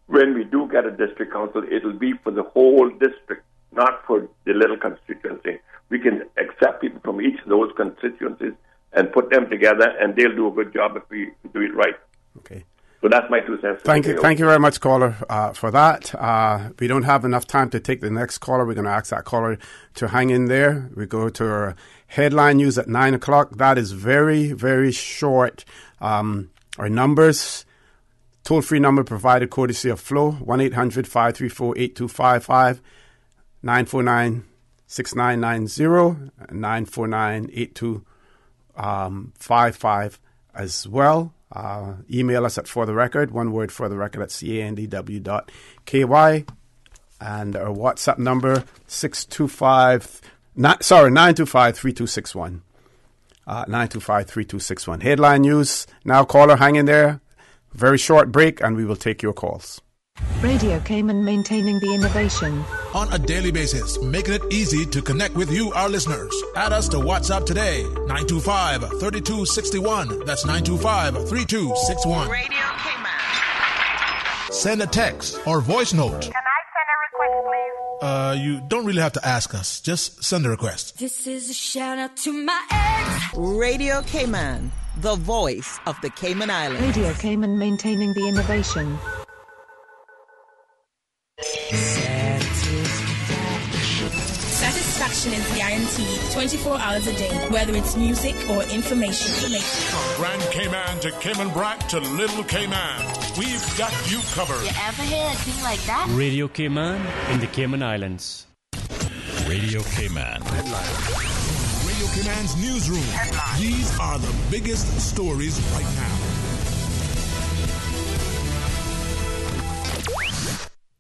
when we do get a district council, it'll be for the whole district, not for the little constituency. We can accept people from each of those constituencies and put them together, and they'll do a good job if we do it right. Okay. So that's my 2 cents. Thank you very much, caller, for that. We don't have enough time to take the next caller. We're going to ask that caller to hang in there. We go to our headline news at 9 o'clock. That is very, very short. Our numbers, toll-free number provided courtesy of Flo, 1-800-534-8255, 949-6990, 949-8255 as well. Email us at for the record, one word for the record, at candw.ky, and our WhatsApp number 925-3261. 925-3261. Headline news. Now, caller, hang in there. Very short break, and we will take your calls. Radio Cayman, maintaining the innovation. On a daily basis, making it easy to connect with you, our listeners. Add us to WhatsApp today, 925-3261. That's 925-3261. Radio Cayman. Send a text or voice note. Can I send a request, please? You don't really have to ask us. Just send a request. This is a shout out to my ex. Radio Cayman, the voice of the Cayman Islands. Radio Cayman, maintaining the innovation. Satisfaction is guaranteed 24 hours a day, whether it's music or information. From Grand Cayman to Cayman Brac to Little Cayman, we've got you covered. You ever hear a thing like that? Radio Cayman in the Cayman Islands. Radio Cayman. Radio Cayman's newsroom. These are the biggest stories right now.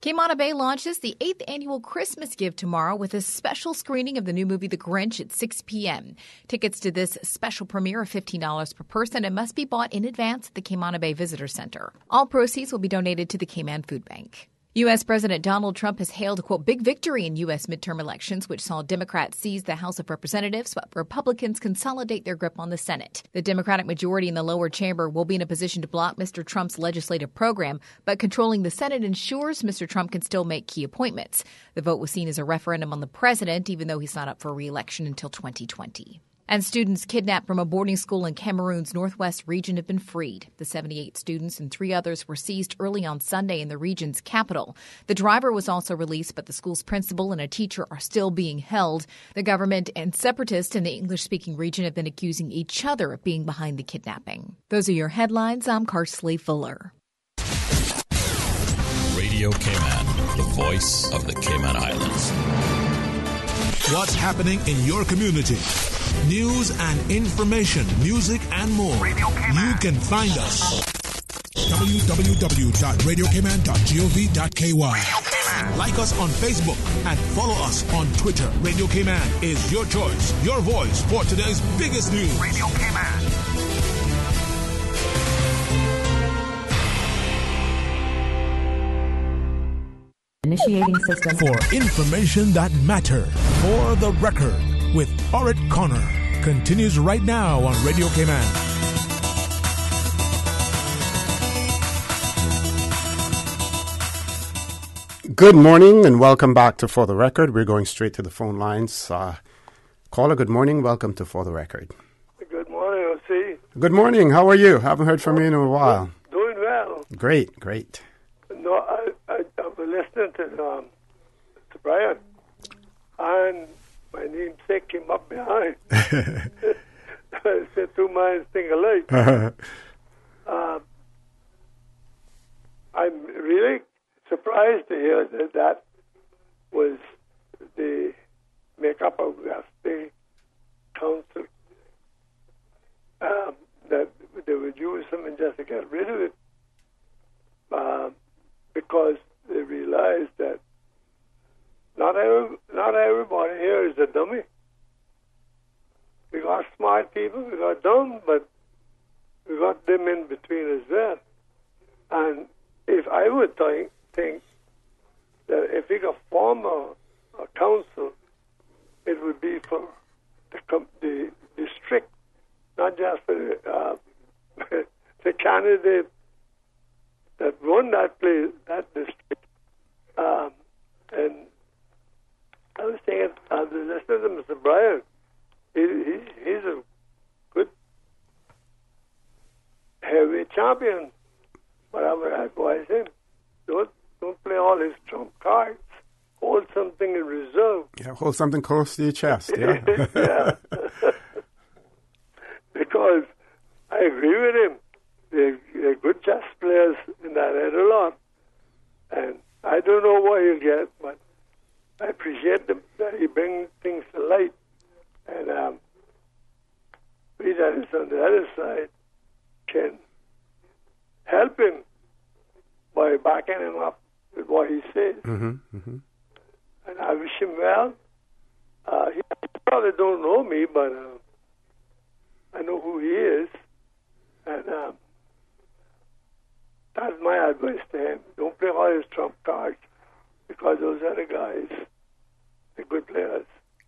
Cayman Bay launches the 8th annual Christmas Give tomorrow with a special screening of the new movie The Grinch at 6 p.m. Tickets to this special premiere are $15 per person and must be bought in advance at the Cayman Bay Visitor Center. All proceeds will be donated to the Cayman Food Bank. U.S. President Donald Trump has hailed a, quote, big victory in U.S. midterm elections, which saw Democrats seize the House of Representatives, but Republicans consolidate their grip on the Senate. The Democratic majority in the lower chamber will be in a position to block Mr. Trump's legislative program, but controlling the Senate ensures Mr. Trump can still make key appointments. The vote was seen as a referendum on the president, even though he's not up for re-election until 2020. And students kidnapped from a boarding school in Cameroon's northwest region have been freed. The 78 students and 3 others were seized early on Sunday in the region's capital. The driver was also released, but the school's principal and a teacher are still being held. The government and separatists in the English-speaking region have been accusing each other of being behind the kidnapping. Those are your headlines. I'm Carsley Fuller. Radio Cayman, the voice of the Cayman Islands. What's happening in your community? News and information, music and more. You can find us. www.radiocayman.gov.ky. Like us on Facebook and follow us on Twitter. Radio Cayman is your choice, your voice for today's biggest news. Radio Cayman. Initiating system. For information that matters. For the Record with Orrett Connor continues right now on Radio Cayman. Good morning and welcome back to For the Record. We're going straight to the phone lines. Caller, good morning. Welcome to For the Record. Good morning, O.C. Good morning. How are you? Haven't heard from you in a while. Doing well. Great, great. No, I've been listening to Mr. Bryan, and my namesake came up behind. I said, two minds think alike. I'm really surprised to hear that was the makeup of West Bay Council, that they would use something just to get rid of it, because they realized that not everybody here is a dummy. We got smart people, we got dumb, but we got them in between as well. And if I would think that if we could form a council, it would be for the district, not just for the candidate that won that district. And I was saying, I was listening to Mr. Bryan. He's a good heavy champion, but I would advise him, don't play all his trump cards. Hold something in reserve. Yeah, hold something close to your chest. Yeah. Yeah. Because I agree with him. They're good chess players in that head a lot. And I don't know what he'll get, but I appreciate that he brings things to light. And we that is on the other side can help him by backing him up with what he says. Mm-hmm, mm-hmm. And I wish him well. He probably don't know me, but I know who he is. And that's my advice to him. Don't play all his trump cards, because those other guys, they're good players.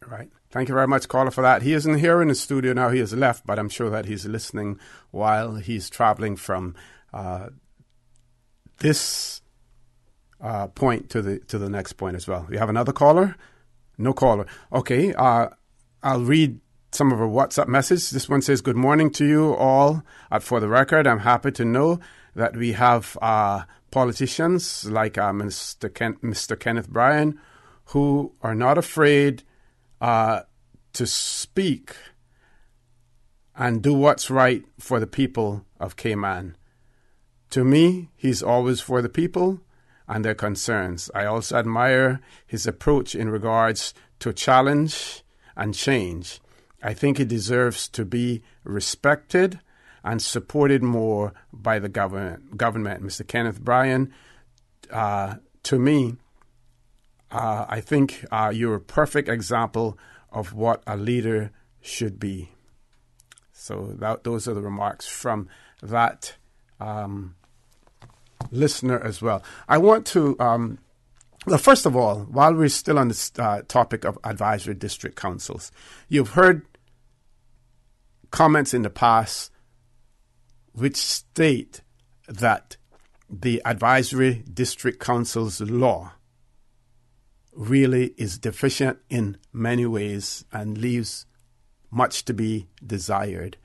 Right. Thank you very much, caller, for that. He isn't here in the studio now. He has left, but I'm sure that he's listening while he's traveling from this point to the next point as well. We have another caller? No caller. Okay. I'll read some of our WhatsApp messages. This one says, good morning to you all. For the record, I'm happy to know that we have politicians like Mr. Kenneth Bryan who are not afraid to speak and do what's right for the people of Cayman. To me, he's always for the people and their concerns. I also admire his approach in regards to challenge and change. I think he deserves to be respected and supported more by the government. Mr. Kenneth Bryan, to me, I think you're a perfect example of what a leader should be. So those are the remarks from that listener as well. I want to, well, first of all, while we're still on this topic of advisory district councils, you've heard comments in the past which state that the advisory district council's law really is deficient in many ways and leaves much to be desired.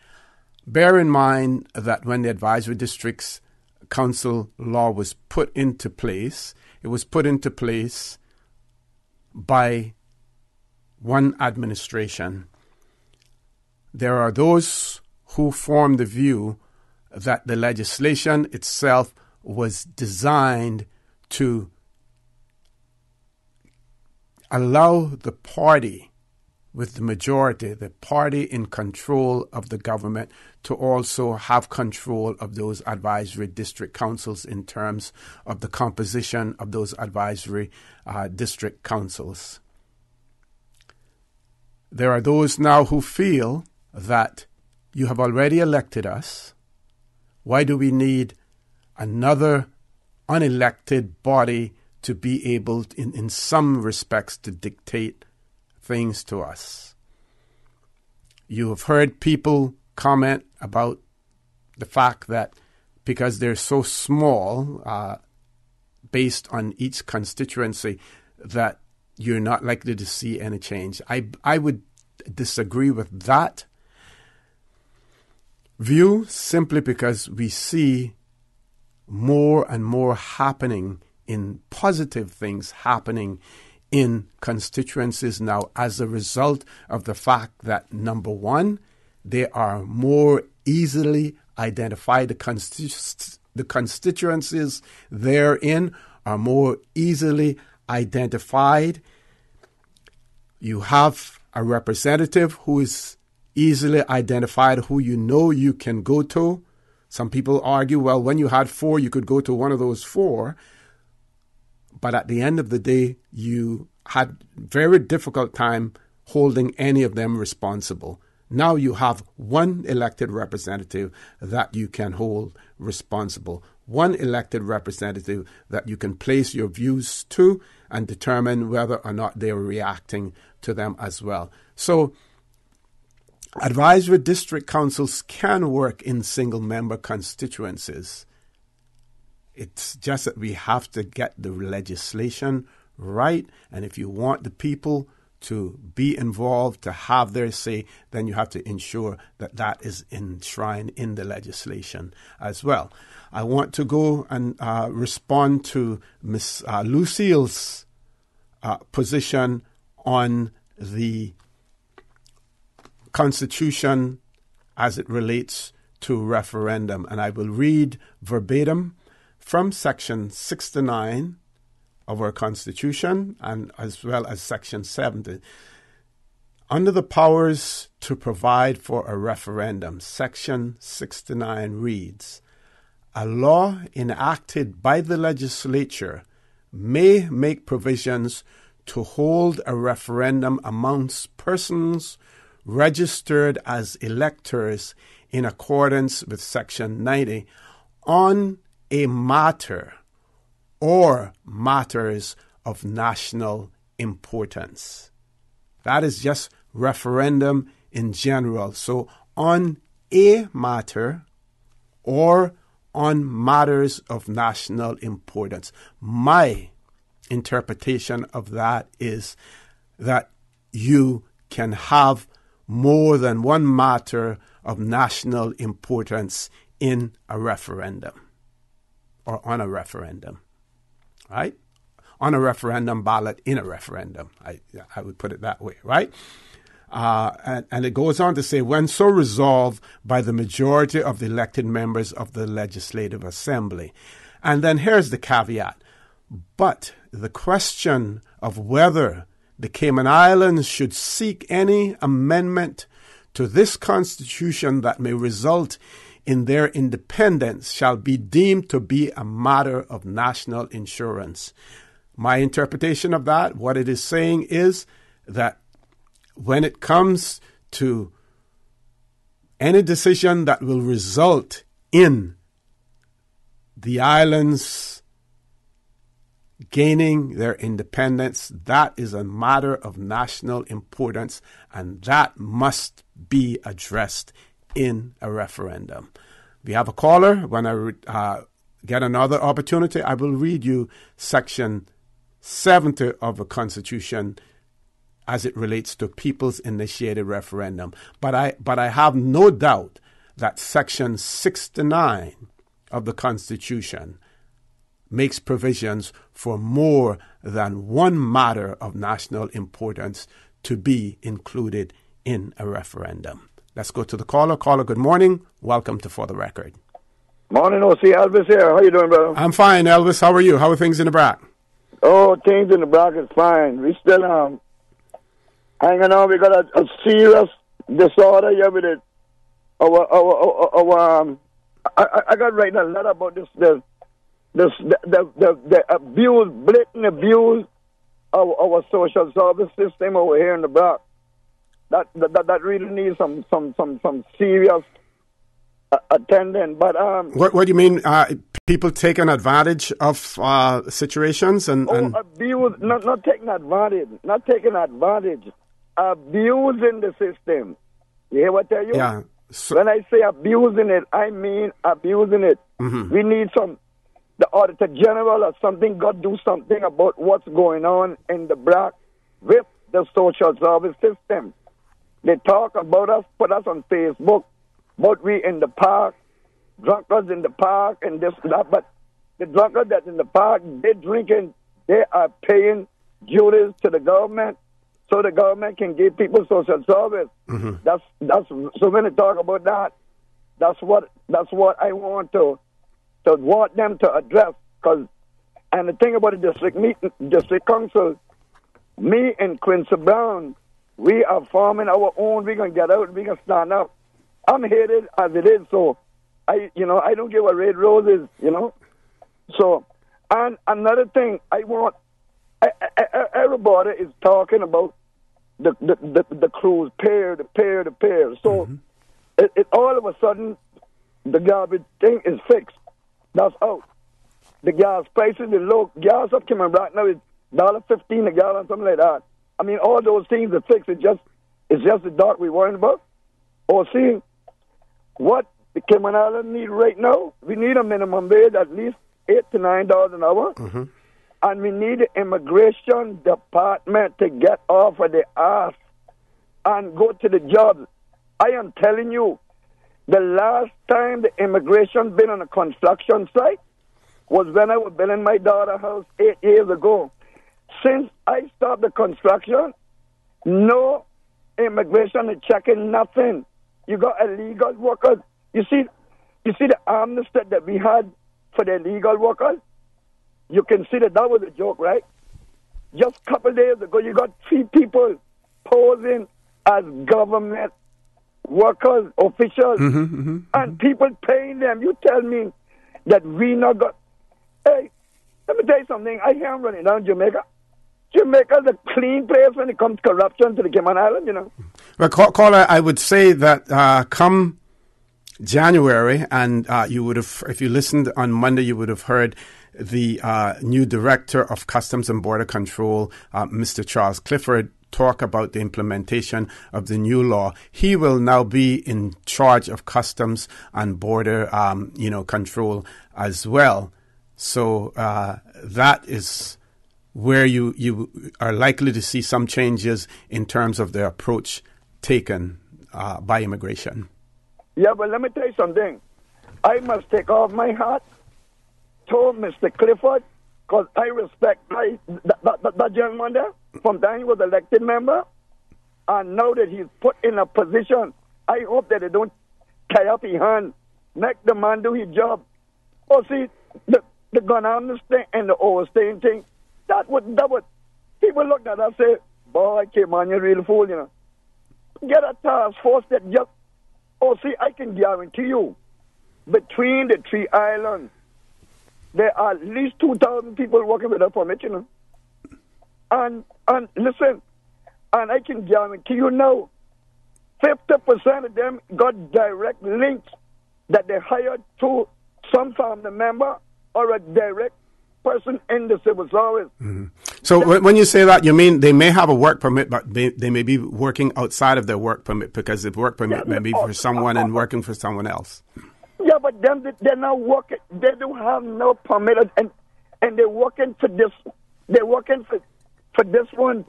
Bear in mind that when the advisory districts council law was put into place, it was put into place by one administration. There are those who form the view that the legislation itself was designed to allow the party with the majority, the party in control of the government, to also have control of those advisory district councils in terms of the composition of those advisory district councils. There are those now who feel that you have already elected us. Why do we need another unelected body to be able, in some respects, to dictate things to us. You have heard people comment about the fact that because they're so small, based on each constituency, that you're not likely to see any change. I would disagree with that view simply because we see more and more happening in positive things happening in constituencies now as a result of the fact that, number one, they are more easily identified. The constituencies therein are more easily identified. You have a representative who is easily identified, who you know you can go to. Some people argue, well, when you had 4, you could go to one of those 4. But at the end of the day, you had very difficult time holding any of them responsible. Now you have one elected representative that you can hold responsible, one elected representative that you can place your views to and determine whether or not they're reacting to them as well. So advisory district councils can work in single-member constituencies. It's just that we have to get the legislation right. And if you want the people to be involved, to have their say, then you have to ensure that that is enshrined in the legislation as well. I want to go and respond to Ms. Lucille's position on the Constitution as it relates to referendum. And I will read verbatim from Section 69 of our Constitution, and as well as Section 70. Under the powers to provide for a referendum, Section 69 reads, "A law enacted by the legislature may make provisions to hold a referendum amongst persons registered as electors in accordance with Section 90 on a matter or matters of national importance." That is just referendum in general. So on a matter or on matters of national importance. My interpretation of that is that you can have more than one matter of national importance in a referendum or on a referendum, right? On a referendum ballot, in a referendum. I would put it that way, right? And it goes on to say, when so resolved by the majority of the elected members of the Legislative Assembly. And then here's the caveat. But the question of whether the Cayman Islands should seek any amendment to this Constitution that may result in their independence shall be deemed to be a matter of national insurance. My interpretation of that, what it is saying is that when it comes to any decision that will result in the islands gaining their independence, that is a matter of national importance, and that must be addressed in a referendum. We have a caller. When I get another opportunity, I will read you Section 70 of the Constitution as it relates to people's initiated referendum. But I have no doubt that Section 69 of the Constitution makes provisions for more than one matter of national importance to be included in a referendum. Let's go to the caller. Caller, good morning. Welcome to For the Record. Morning, OC. Elvis here. How you doing, brother? I'm fine, Elvis. How are you? How are things in the BRAC? Oh, things in the BRAC is fine. We still hanging on. We got a serious disorder here with it. I got writing a letter about this. The abuse, blatant abuse of our social service system over here in the BRAC. That really needs some serious. I got writing a letter about this. The abuse, blatant abuse of our social service system over here in the BRAC. That really needs some serious. attending. But what do you mean? People taking advantage of situations and abuse, not taking advantage, abusing the system. You hear what I tell you? Yeah. When I say abusing it, I mean abusing it. Mm-hmm. We need the Auditor General or something, got to do something about what's going on in the BRAC with the social service system. They talk about us, put us on Facebook, but we in the park, drunkards in the park, and this and that. But the drunkards that's in the park, they're drinking, they are paying duties to the government, so the government can give people social service. Mm-hmm. That's so when they talk about that, that's what I want to want them to address. And the thing about the district council, me and Quincy Brown, we are forming our own. We're gonna get out. We're gonna stand up. I'm hated as it is, so I don't give a red roses, So, and another thing, I want everybody is talking about the cruise pair. So, it all of a sudden, the garbage thing is fixed. That's out. The gas prices is low. Gas up Cayman right now is $1.15 a gallon, something like that. I mean, all those things are fixed. It's just the dark we're worrying about. Or see what the Cayman Islands need right now. We need a minimum wage at least $8 to $9 an hour. Mm-hmm. And we need the immigration department to get off of the ass and go to the jobs. I am telling you, the last time the immigration been on a construction site was when I was building my daughter's house 8 years ago. Since I stopped the construction, no immigration is checking nothing. You got illegal workers. You see the amnesty that we had for the illegal workers? You can see that was a joke, right? Just a couple days ago, you got 3 people posing as government workers, officials, and people paying them. You tell me that we not got... Hey, let me tell you something. I hear I'm running down Jamaica. Jamaica's a clean place when it comes to corruption to the Cayman Islands, Well, caller, I would say that come January, and you would have, if you listened on Monday, you would have heard the new Director of Customs and Border Control, Mr. Charles Clifford, talk about the implementation of the new law. He will now be in charge of customs and border, control as well. So that is where you are likely to see some changes in terms of the approach taken by immigration. Yeah, but let me tell you something. I must take off my hat to Mr. Clifford, because I respect that gentleman there. From time he was elected member, and now that he's put in a position, I hope that they don't tie up his hand, make the man do his job. Oh, see, the gun amnesty and the overstaying thing, that would people look at that and say, boy, Cayman, you're real fool, Get a task force that just, I can guarantee you, between the 3 islands, there are at least 2,000 people working without permit, And listen, and I can guarantee you now, 50% of them got direct links that they hired to some family member or a direct person in the civil service. Mm-hmm. So when you say that, you mean they may have a work permit, but they may be working outside of their work permit because the work permit may be for someone and working for someone else. Yeah, but then they're not working. They don't have no permit, and they're working for this. They're working for this one,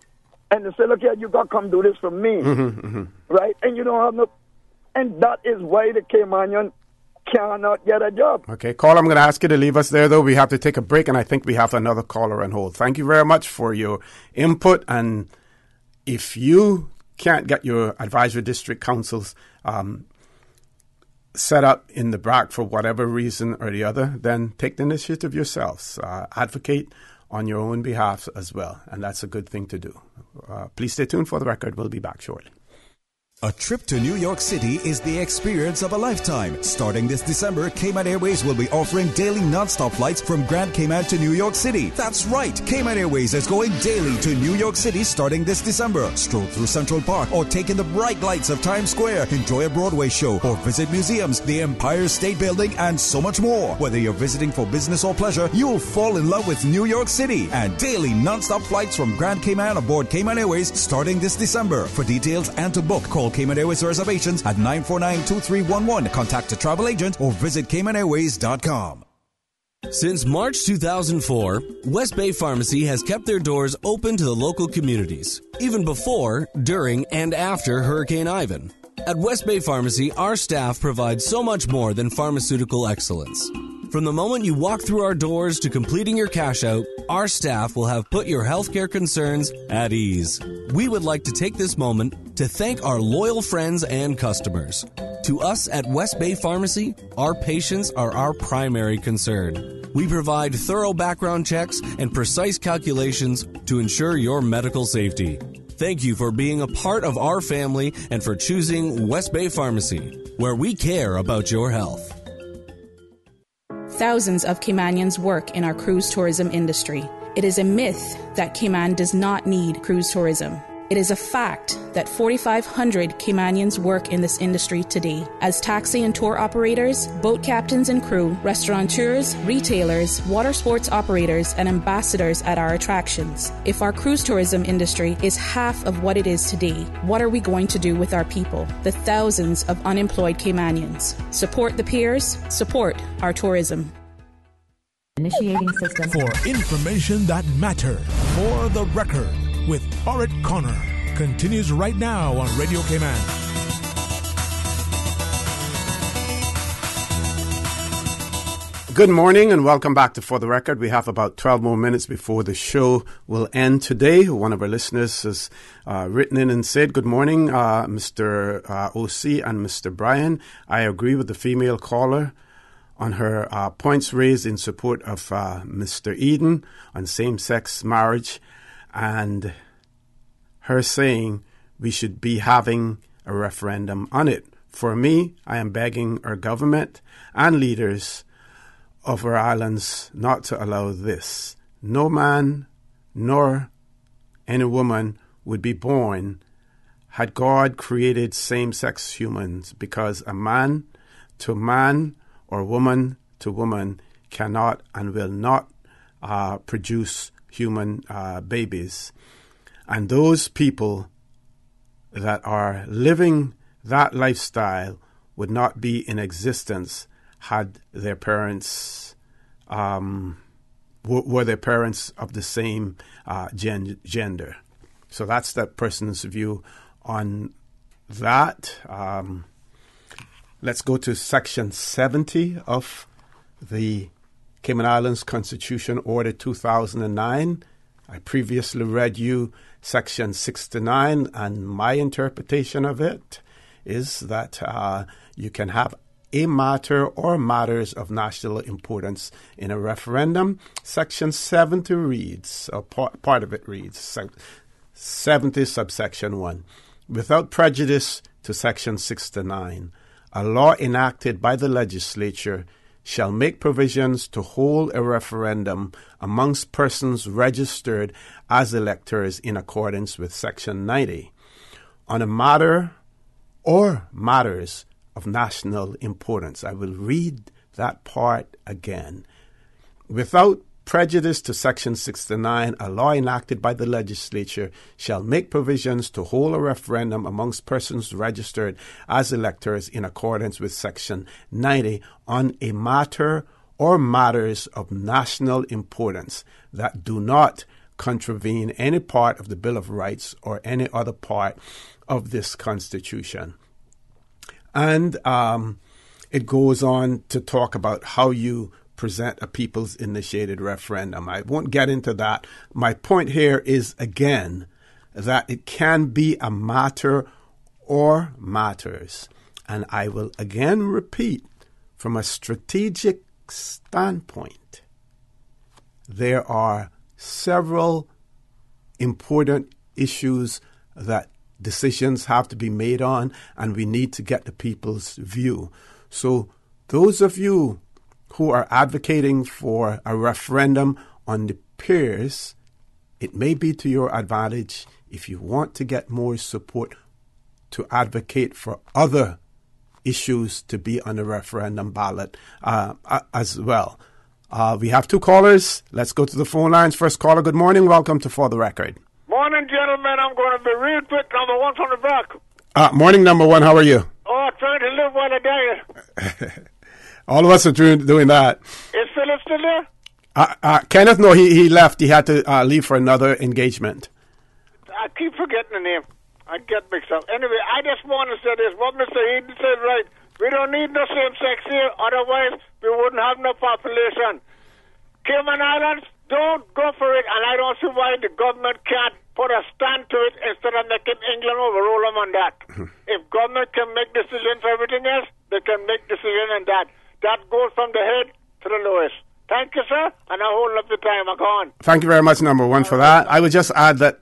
and they say, "Look here, you gotta come do this for me, right?" And you don't have no, and that is why the Caymanian cannot get a job. Okay, caller, I'm going to ask you to leave us there, though. We have to take a break, and I think we have another caller on hold. Thank you very much for your input, and if you can't get your advisory district councils set up in the BRAC for whatever reason or the other, then take the initiative yourselves. Advocate on your own behalf as well, and that's a good thing to do. Please stay tuned for the record. We'll be back shortly. A trip to New York City is the experience of a lifetime. Starting this December, Cayman Airways will be offering daily non-stop flights from Grand Cayman to New York City. That's right, Cayman Airways is going daily to New York City starting this December. Stroll through Central Park or take in the bright lights of Times Square. Enjoy a Broadway show or visit museums, the Empire State Building, and so much more. Whether you're visiting for business or pleasure, you'll fall in love with New York City. And daily non-stop flights from Grand Cayman aboard Cayman Airways starting this December. For details and to book, call Cayman Airways reservations at 949-2311. Contact a travel agent or visit CaymanAirways.com. Since March 2004, West Bay Pharmacy has kept their doors open to the local communities, even before, during, and after Hurricane Ivan. At West Bay Pharmacy, our staff provides so much more than pharmaceutical excellence. From the moment you walk through our doors to completing your cash out, our staff will have put your healthcare concerns at ease. We would like to take this moment to thank our loyal friends and customers. To us at West Bay Pharmacy, our patients are our primary concern. We provide thorough background checks and precise calculations to ensure your medical safety. Thank you for being a part of our family and for choosing West Bay Pharmacy, where we care about your health. Thousands of Caymanians work in our cruise tourism industry. It is a myth that Cayman does not need cruise tourism. It is a fact that 4,500 Caymanians work in this industry today as taxi and tour operators, boat captains and crew, restaurateurs, retailers, water sports operators, and ambassadors at our attractions. If our cruise tourism industry is half of what it is today, what are we going to do with our people, the thousands of unemployed Caymanians? Support the peers, support our tourism. Initiating system. For information that matters. For the record. With Orrett Connor continues right now on Radio Cayman. Good morning and welcome back to For the Record. We have about 12 more minutes before the show will end today. One of our listeners has written in and said, "Good morning, Mr. OC and Mr. Bryan. I agree with the female caller on her points raised in support of Mr. Eden on same-sex marriage and her saying we should be having a referendum on it. For me, I am begging our government and leaders of our islands not to allow this. No man nor any woman would be born had God created same-sex humans, because a man to man or woman to woman cannot and will not produce human babies. And those people that are living that lifestyle would not be in existence had their parents were their parents of the same gender. So that's that person's view on that. Let's go to Section 70 of the Cayman Islands Constitution Order 2009. I previously read you Section 69, and my interpretation of it is that you can have a matter or matters of national importance in a referendum. Section 70 reads, or part of it reads, 70 subsection 1. Without prejudice to Section 69, a law enacted by the legislature shall make provisions to hold a referendum amongst persons registered as electors in accordance with Section 90 on a matter or matters of national importance. I will read that part again. Without prejudice to Section 69, a law enacted by the legislature shall make provisions to hold a referendum amongst persons registered as electors in accordance with Section 90 on a matter or matters of national importance that do not contravene any part of the Bill of Rights or any other part of this Constitution. And it goes on to talk about how you present a people's initiated referendum. I won't get into that. My point here is, again, that it can be a matter or matters. And I will again repeat, from a strategic standpoint, there are several important issues that decisions have to be made on, and we need to get the people's view. So those of you who are advocating for a referendum on the peers, it may be to your advantage if you want to get more support to advocate for other issues to be on the referendum ballot as well. We have two callers. Let's go to the phone lines. First caller, good morning. Welcome to For the Record. Morning, gentlemen. I'm going to be real quick. Number one from the back. Morning, number one. How are you? Oh, trying to live while I die. All of us are doing that. Is Philip still there? Kenneth, no, he left. He had to leave for another engagement. I keep forgetting the name. I get mixed up. Anyway, I just want to say this. What Mr. Eden said right. We don't need no same-sex here. Otherwise, we wouldn't have no population. Cayman Islands, don't go for it. And I don't see why the government can't put a stand to it instead of making England overrule them on that. If government can make decisions for everything else, they can make decisions on that. That goes from the head to the lowest. Thank you, sir, and I'm holding up the time. I'm gone. Thank you very much, number one, for that. I would just add that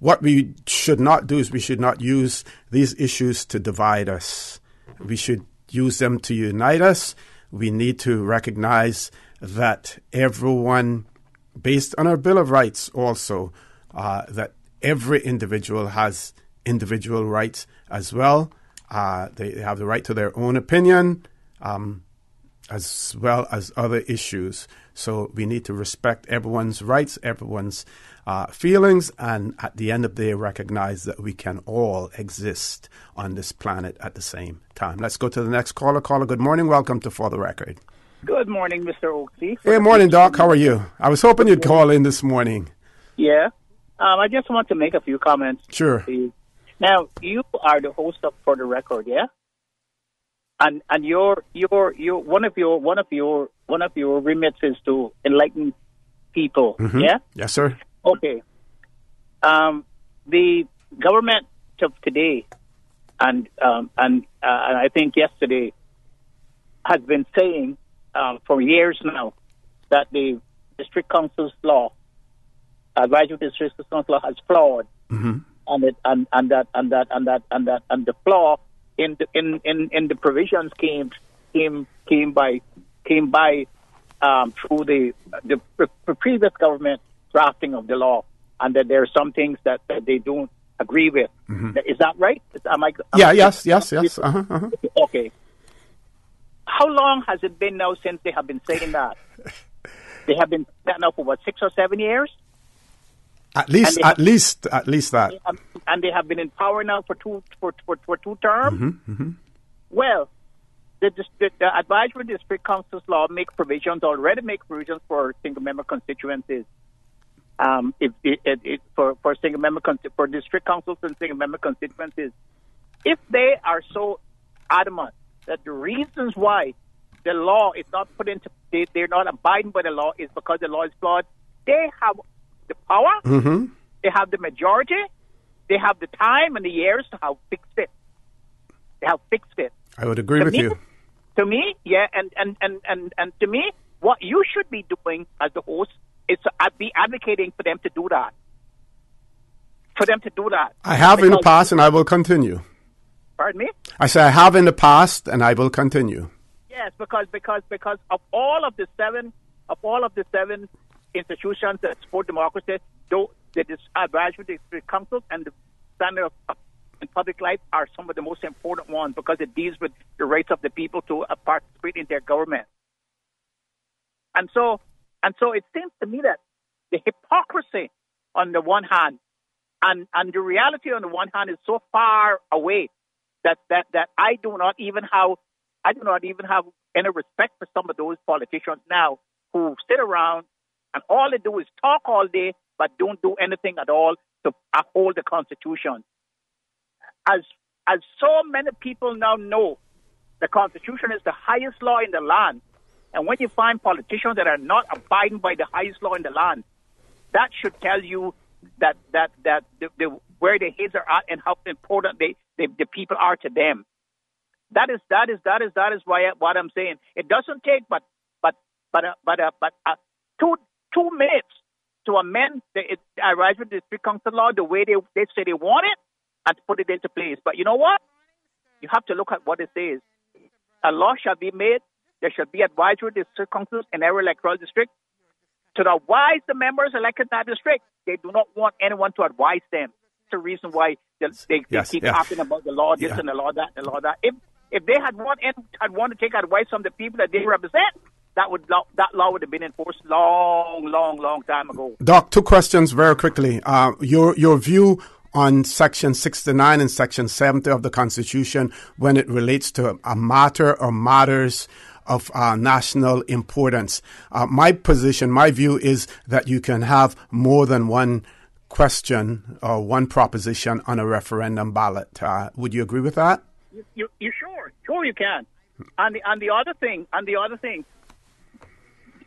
what we should not do is we should not use these issues to divide us. We should use them to unite us. We need to recognize that everyone, based on our Bill of Rights also, that every individual has individual rights as well. They have the right to their own opinion, as well as other issues. So we need to respect everyone's rights, everyone's feelings, and at the end of the day, recognize that we can all exist on this planet at the same time. Let's go to the next caller. Caller, good morning. Welcome to For the Record. Good morning, Mr. Oakley. Hey, morning, Doc. How are you? I was hoping you'd call in this morning. Yeah. I just want to make a few comments. Sure. Now, you are the host of For the Record, yeah? And you're one of your remits is to enlighten people, yeah? Yes, sir. Okay. The government of today and I think yesterday has been saying for years now that the district council's law, advisory district council law, has flawed, and the flaw in the provisions came by through the previous government drafting of the law, and that there are some things that they don't agree with. Is that right? Yes. Okay. How long has it been now since they have been saying that? They have been that now for what, 6 or 7 years? At least that. And they have been in power now for two terms. Well, the advisory district council's law already make provisions for single member constituencies. For single member for district councils and single member constituencies, if they are so adamant that the reasons why the law is not put into, they're not abiding by the law is because the law is flawed, they have the power, they have the majority, they have the time and the years to have fixed it. They have fixed it. I would agree with you. To me, yeah, and to me, what you should be doing as the host is to be advocating for them to do that. I have in the past, and I will continue. Pardon me? I say I have in the past, and I will continue. Yes, because of all of the seven institutions that support democracy, though the advisory district councils and the standard of in public life are some of the most important ones because it deals with the rights of the people to participate in their government. And so it seems to me that the hypocrisy on the one hand and the reality on the one hand is so far away that I do not even have any respect for some of those politicians now who sit around and all they do is talk all day but don't do anything at all to uphold the Constitution. As so many people now know, the Constitution is the highest law in the land. And when you find politicians that are not abiding by the highest law in the land, that should tell you that where their heads are at and how important the people are to them. That is why what I'm saying. It doesn't take but 2 minutes to amend the advisory district council law the way they say they want it, and to put it into place. But you know what? You have to look at what it says. A law shall be made. There shall be advisory district councils in every electoral district to advise the members elected in that district. They do not want anyone to advise them. That's the reason why they keep talking about the law this and the law that and the law that. If they had want to take advice from the people that they represent, that law would have been enforced long time ago. Doc, two questions very quickly. Your view on Section 69 and Section 70 of the Constitution when it relates to a matter or matters of national importance. My position, my view is that you can have more than one question or one proposition on a referendum ballot. Would you agree with that? You sure you can. And the other thing,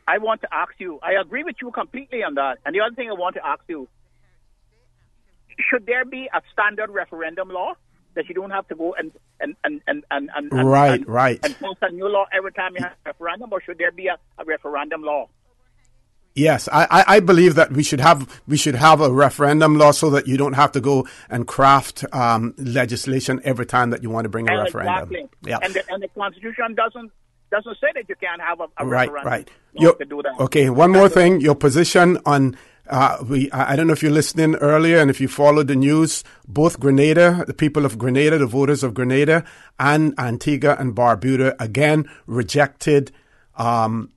I want to ask you. I agree with you completely on that. And the other thing I want to ask you: should there be a standard referendum law that you don't have to go and right and post a new law every time you have a referendum, or should there be a referendum law? Yes, I believe that we should have a referendum law so that you don't have to go and craft legislation every time that you want to bring a referendum. Exactly. Yeah. And the Constitution doesn't say that you can't have a referendum. Right. To do that. Okay. One more thing. Your position on I don't know if you're listening earlier and if you followed the news. Both Grenada, the people of Grenada, the voters of Grenada, and Antigua and Barbuda again rejected the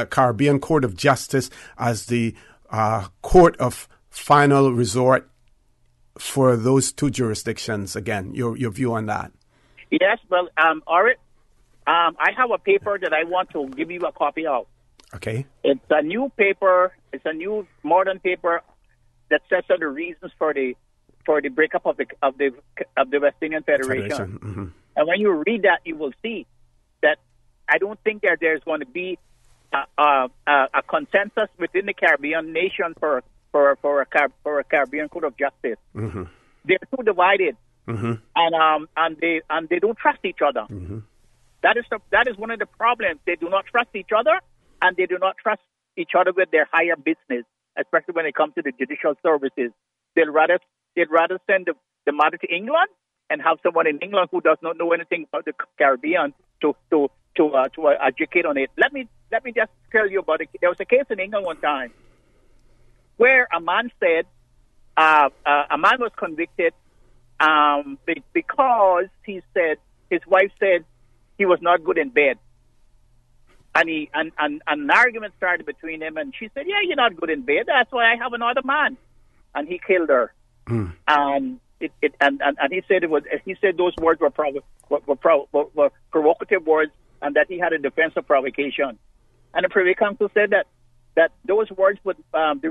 Caribbean Court of Justice as the court of final resort for those two jurisdictions. Again, your view on that? Yes, well, Orrett, I have a paper that I want to give you a copy of. Okay. It's a new paper. It's a new modern paper that sets out the reasons for the breakup of the West Indian Federation. Mm-hmm. And when you read that, you will see that I don't think there's going to be a consensus within the Caribbean nation for a Caribbean Court of Justice. Mm-hmm. They're too divided, mm-hmm. and they don't trust each other. Mm-hmm. That is one of the problems. They do not trust each other, and they do not trust each other with their higher business, especially when it comes to the judicial services. They'd rather send the matter to England and have someone in England who does not know anything about the Caribbean to educate on it. Let me just tell you about it. There was a case in England one time where a man said a man was convicted because he said his wife said he was not good in bed, and an argument started between them, and she said, "Yeah, you're not good in bed. That's why I have another man," and he killed her. Mm. And he said he said those words were provocative words, and that he had a defense of provocation. And the Privy Council said that those words would the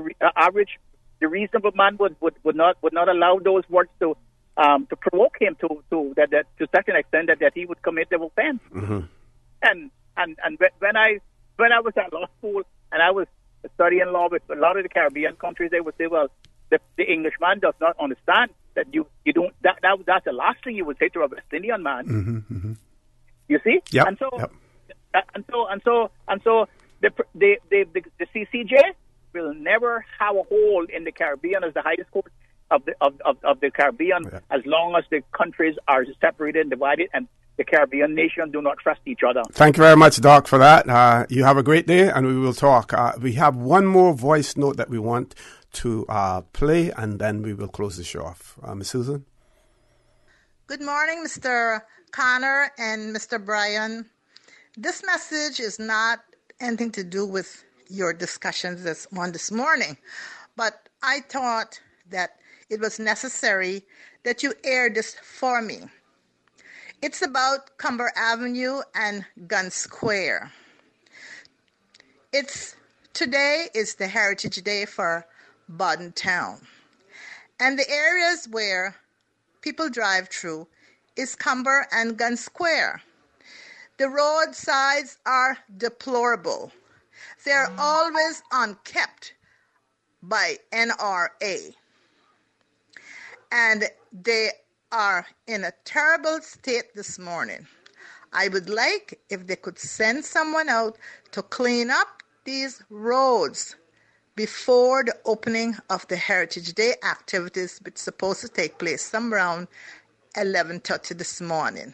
reasonable man would not allow those words to provoke him to such an extent that he would commit the offense. Mm-hmm. And when I was at law school and I was studying law with a lot of the Caribbean countries, they would say, well, the Englishman does not understand that you don't that's the last thing you would say to a West Indian man. Mm-hmm, mm-hmm. You see? Yep. And so the CCJ will never have a hold in the Caribbean as the highest court of the Caribbean, as long as the countries are separated and divided, and the Caribbean nations do not trust each other. Thank you very much, Doc, for that. You have a great day, and we will talk. We have one more voice note that we want to play, and then we will close the show off. Ms. Susan? Good morning, Mr. Connor and Mr. Bryan. This message is not anything to do with your discussions this morning, but I thought that it was necessary that you air this for me. It's about Cumber Avenue and Gun Square. Today is the Heritage Day for Bodden Town, and the areas where people drive through is Cumber and Gun Square. The roadsides are deplorable. They're always unkept by NRA, and they are in a terrible state this morning. I would like if they could send someone out to clean up these roads before the opening of the Heritage Day activities, which is supposed to take place somewhere around 11:30 this morning.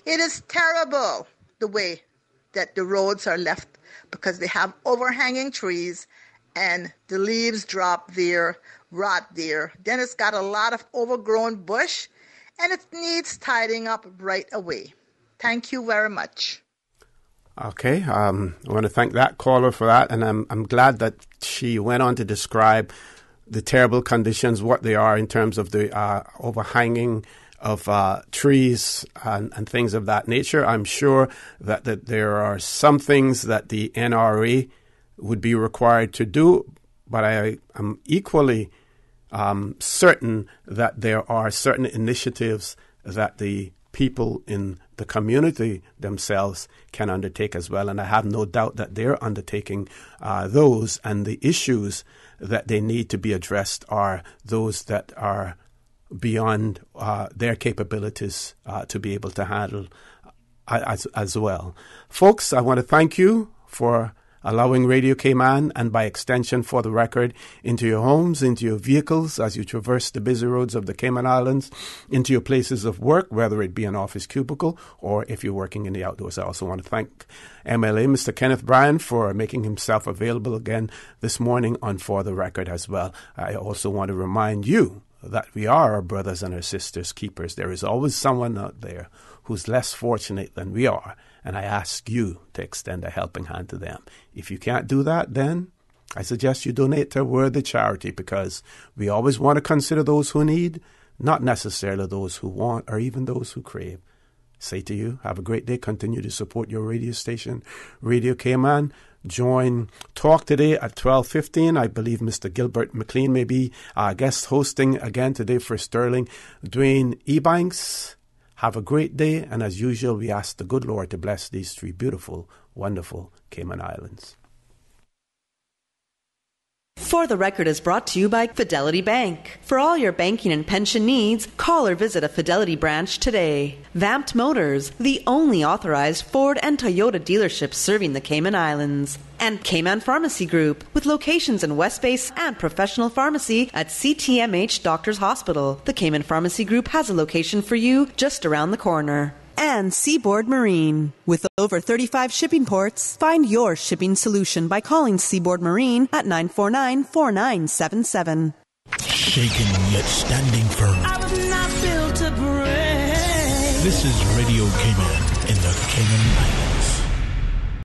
It is terrible the way that the roads are left because they have overhanging trees and the leaves drop there, rot there. Then it's got a lot of overgrown bush and it needs tidying up right away. Thank you very much. Okay, I want to thank that caller for that, and I'm glad that she went on to describe the terrible conditions, what they are in terms of the overhanging of trees and things of that nature. I'm sure that there are some things that the NRA would be required to do, but I am equally certain that there are certain initiatives that the people in the community themselves can undertake as well. And I have no doubt that they're undertaking those, and the issues that they need to be addressed are those that are beyond their capabilities to be able to handle as well. Folks, I want to thank you for allowing Radio Cayman, and by extension For the Record, into your homes, into your vehicles as you traverse the busy roads of the Cayman Islands, into your places of work, whether it be an office cubicle or if you're working in the outdoors. I also want to thank MLA Mr. Kenneth Bryan for making himself available again this morning on For the Record as well. I also want to remind you that we are our brothers and our sisters' keepers. There is always someone out there who's less fortunate than we are, and I ask you to extend a helping hand to them. If you can't do that, then I suggest you donate to a worthy charity, because we always want to consider those who need, not necessarily those who want or even those who crave. Say to you, have a great day. Continue to support your radio station, Radio Cayman. Join Talk today at 12:15. I believe Mr. Gilbert McLean may be guest hosting again today for Sterling. Dwayne Ebanks. Have a great day, and as usual, we ask the good Lord to bless these three beautiful, wonderful Cayman Islands. For the Record is brought to you by Fidelity Bank. For all your banking and pension needs, call or visit a Fidelity branch today. Vamped Motors, the only authorized Ford and Toyota dealerships serving the Cayman Islands. And Cayman Pharmacy Group, with locations in West Base and professional pharmacy at CTMH Doctors Hospital. The Cayman Pharmacy Group has a location for you just around the corner. And Seaboard Marine. With over 35 shipping ports, find your shipping solution by calling Seaboard Marine at 949-4977. Shaken yet standing firm. I was not built to break. This is Radio Cayman in the Cayman Islands.